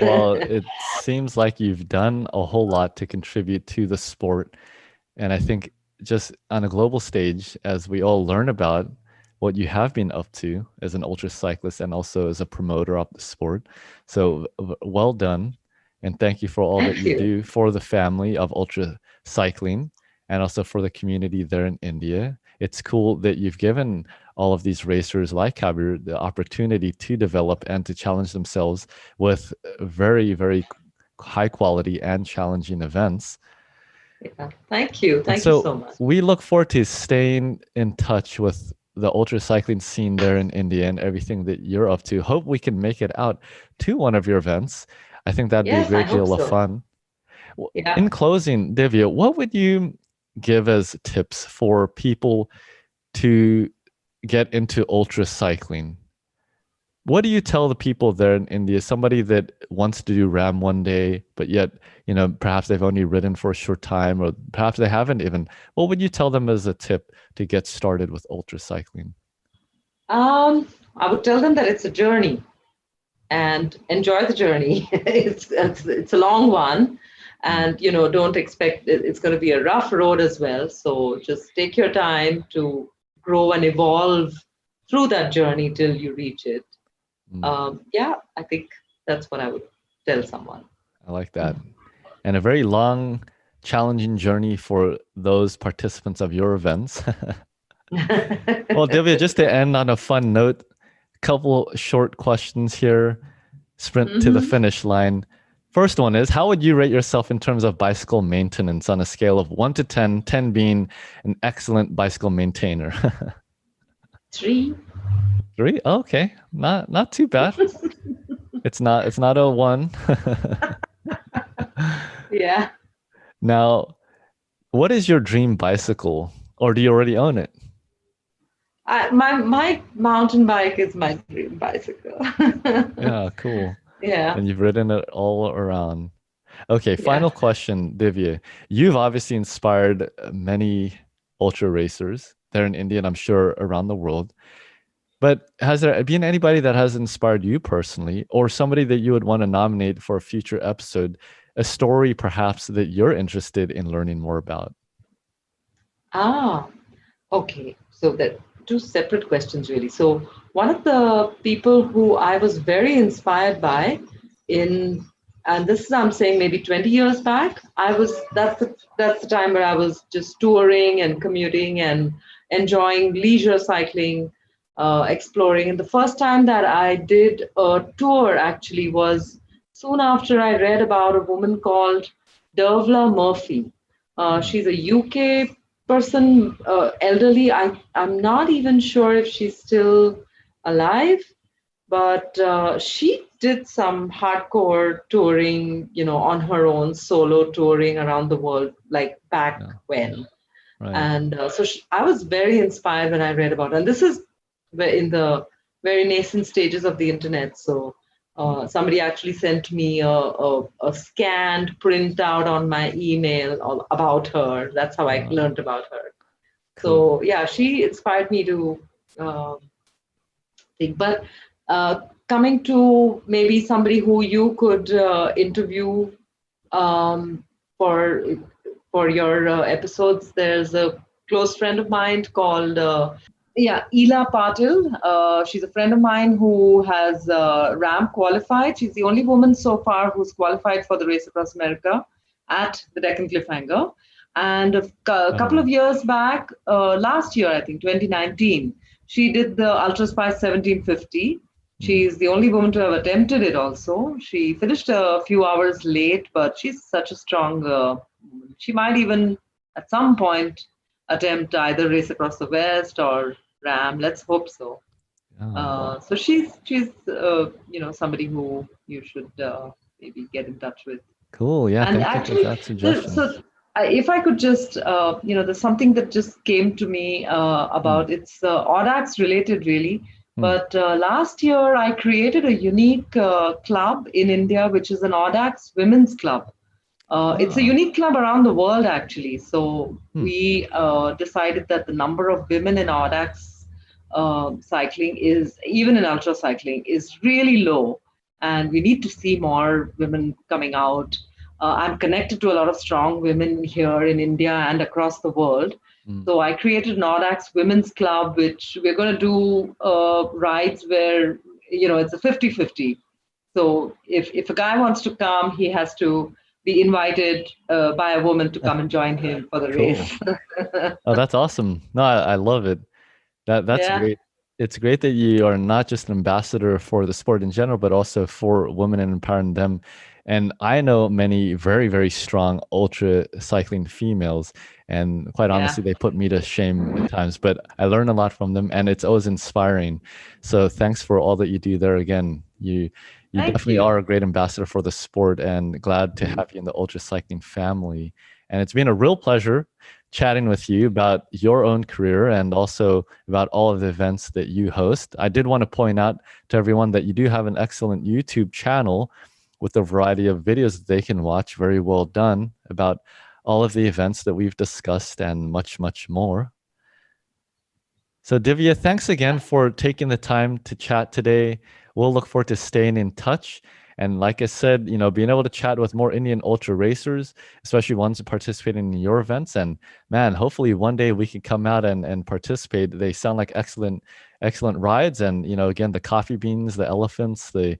Well, it seems like you've done a whole lot to contribute to the sport. And I think just on a global stage, as we all learn about what you have been up to as an ultra cyclist and also as a promoter of the sport. So well done. And thank you for all that Thank you you. do for the family of ultra cycling and also for the community there in India. It's cool that you've given all of these racers like Kabir the opportunity to develop and to challenge themselves with very, very high quality and challenging events. Yeah. Thank you. And Thank you so so much. we look forward to staying in touch with the ultra cycling scene there in India and everything that you're up to. Hope we can make it out to one of your events. I think that'd be a Yes, I great hope deal of so. fun. Yeah. In closing, Divya, what would you give as tips for people to get into ultra cycling? What do you tell the people there in India, somebody that wants to do RAM one day, but yet, perhaps they've only ridden for a short time, or perhaps they haven't even, what would you tell them as a tip to get started with ultra cycling? I would tell them that it's a journey and enjoy the journey. It's a long one, Mm, and don't expect it's going to be a rough road as well. So just take your time to grow and evolve through that journey till you reach it. mm. Yeah, I think that's what I would tell someone. I like that. And a very long, challenging journey for those participants of your events. Well, Divya, just to end on a fun note, a couple short questions here, sprint to the Mhm. finish line. First one is, how would you rate yourself in terms of bicycle maintenance on a scale of 1 to 10, 10 being an excellent bicycle maintainer? 3. 3? Oh, okay. Not too bad. It's not a 1. Yeah. Now, what is your dream bicycle? Or do you already own it? My mountain bike is my dream bicycle. Yeah, cool. Yeah. And you've ridden it all around. Okay, Yeah. final question, Divya. You've obviously inspired many ultra racers there in India and I'm sure around the world. But has there been anybody that has inspired you personally, or somebody that you would want to nominate for a future episode, a story perhaps that you're interested in learning more about? Ah, okay. So that two separate questions really. So one of the people who I was very inspired by in and this is I'm saying maybe 20 years back, that's the time where I was just touring and commuting and enjoying leisure cycling, exploring. And the first time that I did a tour actually was soon after I read about a woman called Dervla Murphy. Hmm. She's a UK person, elderly. I'm not even sure if she's still alive, but she did some hardcore touring, on her own, solo touring around the world, like back Yeah, when. right. And I was very inspired when I read about her. And this is in the very nascent stages of the internet. So somebody actually sent me a scanned printout on my email about her. That's how I Uh, learned about her. cool. So yeah, she inspired me to um think. But coming to maybe somebody who you could interview um, for your episodes, there's a close friend of mine called Yeah, Ela Patil. She's a friend of mine who has ramp qualified. She's the only woman so far who's qualified for the race across America at the Deccan Cliffhanger. And a couple Oh, of years back, last year, I think 2019, she did the Ultra Spice 1750. mm, She's the only woman to have attempted it also. She finished a few hours late, but she's such a strong woman. She might even at some point attempt either race across the West or Ram. Let's hope so. oh, wow. So she's somebody who you should maybe get in touch with. Cool. Yeah, And thank you for actually, that suggestion. if I could just, there's something that just came to me Mm, about it's Audax related, really. mm. But last year, I created a unique club in India, which is an Audax Women's Club. It's a Ah, unique club around the world, actually. So hmm. we decided that the number of women in Audax cycling is, even in ultra cycling, is really low. And we need to see more women coming out. I'm connected to a lot of strong women here in India and across the world. Mm. So I created an Audax Women's Club, which we're going to do rides where, it's a 50-50. So if a guy wants to come, he has to be invited by a woman to come and join him for the Cool. race. Oh, that's awesome. No, I love it. That's Yeah, great. It's great that you are not just an ambassador for the sport in general, but also for women and empowering them. And I know many very, very strong ultra cycling females, and quite yeah. honestly, they put me to shame at times. But I learn a lot from them, and it's always inspiring. So thanks for all that you do there. Again, you Thank definitely you. are a great ambassador for the sport, and glad to have you in the ultra cycling family. And it's been a real pleasure chatting with you about your own career and also about all of the events that you host. I did want to point out to everyone that you do have an excellent YouTube channel with a variety of videos that they can watch, very well done, about all of the events that we've discussed and much, much more. So, Divya, thanks again for taking the time to chat today. We'll look forward to staying in touch. And like I said, being able to chat with more Indian ultra racers, especially ones participating in your events. And man, hopefully one day we can come out and participate. They sound like excellent, excellent rides. And, again, the coffee beans, the elephants, the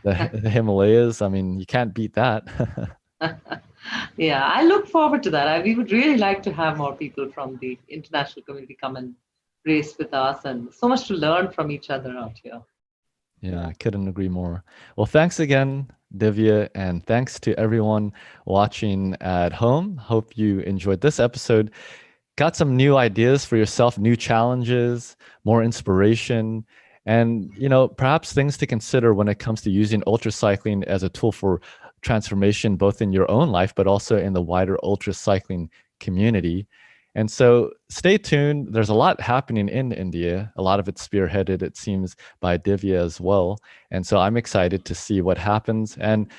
Himalayas. I mean, you can't beat that. Yeah, I look forward to that. We would really like to have more people from the international community come and race with us, and so much to learn from each other out here. Yeah, Yeah. I couldn't agree more. Well, thanks again, Divya, and thanks to everyone watching at home. Hope you enjoyed this episode. Got some new ideas for yourself, new challenges, more inspiration, and perhaps things to consider when it comes to using ultracycling as a tool for transformation, both in your own life, but also in the wider ultracycling community. And so stay tuned. There's a lot happening in India, a lot of it spearheaded, it seems, by Divya as well. And so I'm excited to see what happens. And,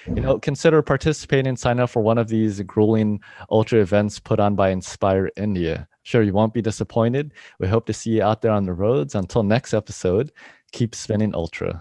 consider participating, sign up for one of these grueling ultra events put on by Inspire India. Sure, you won't be disappointed. We hope to see you out there on the roads. Until next episode, keep spinning ultra.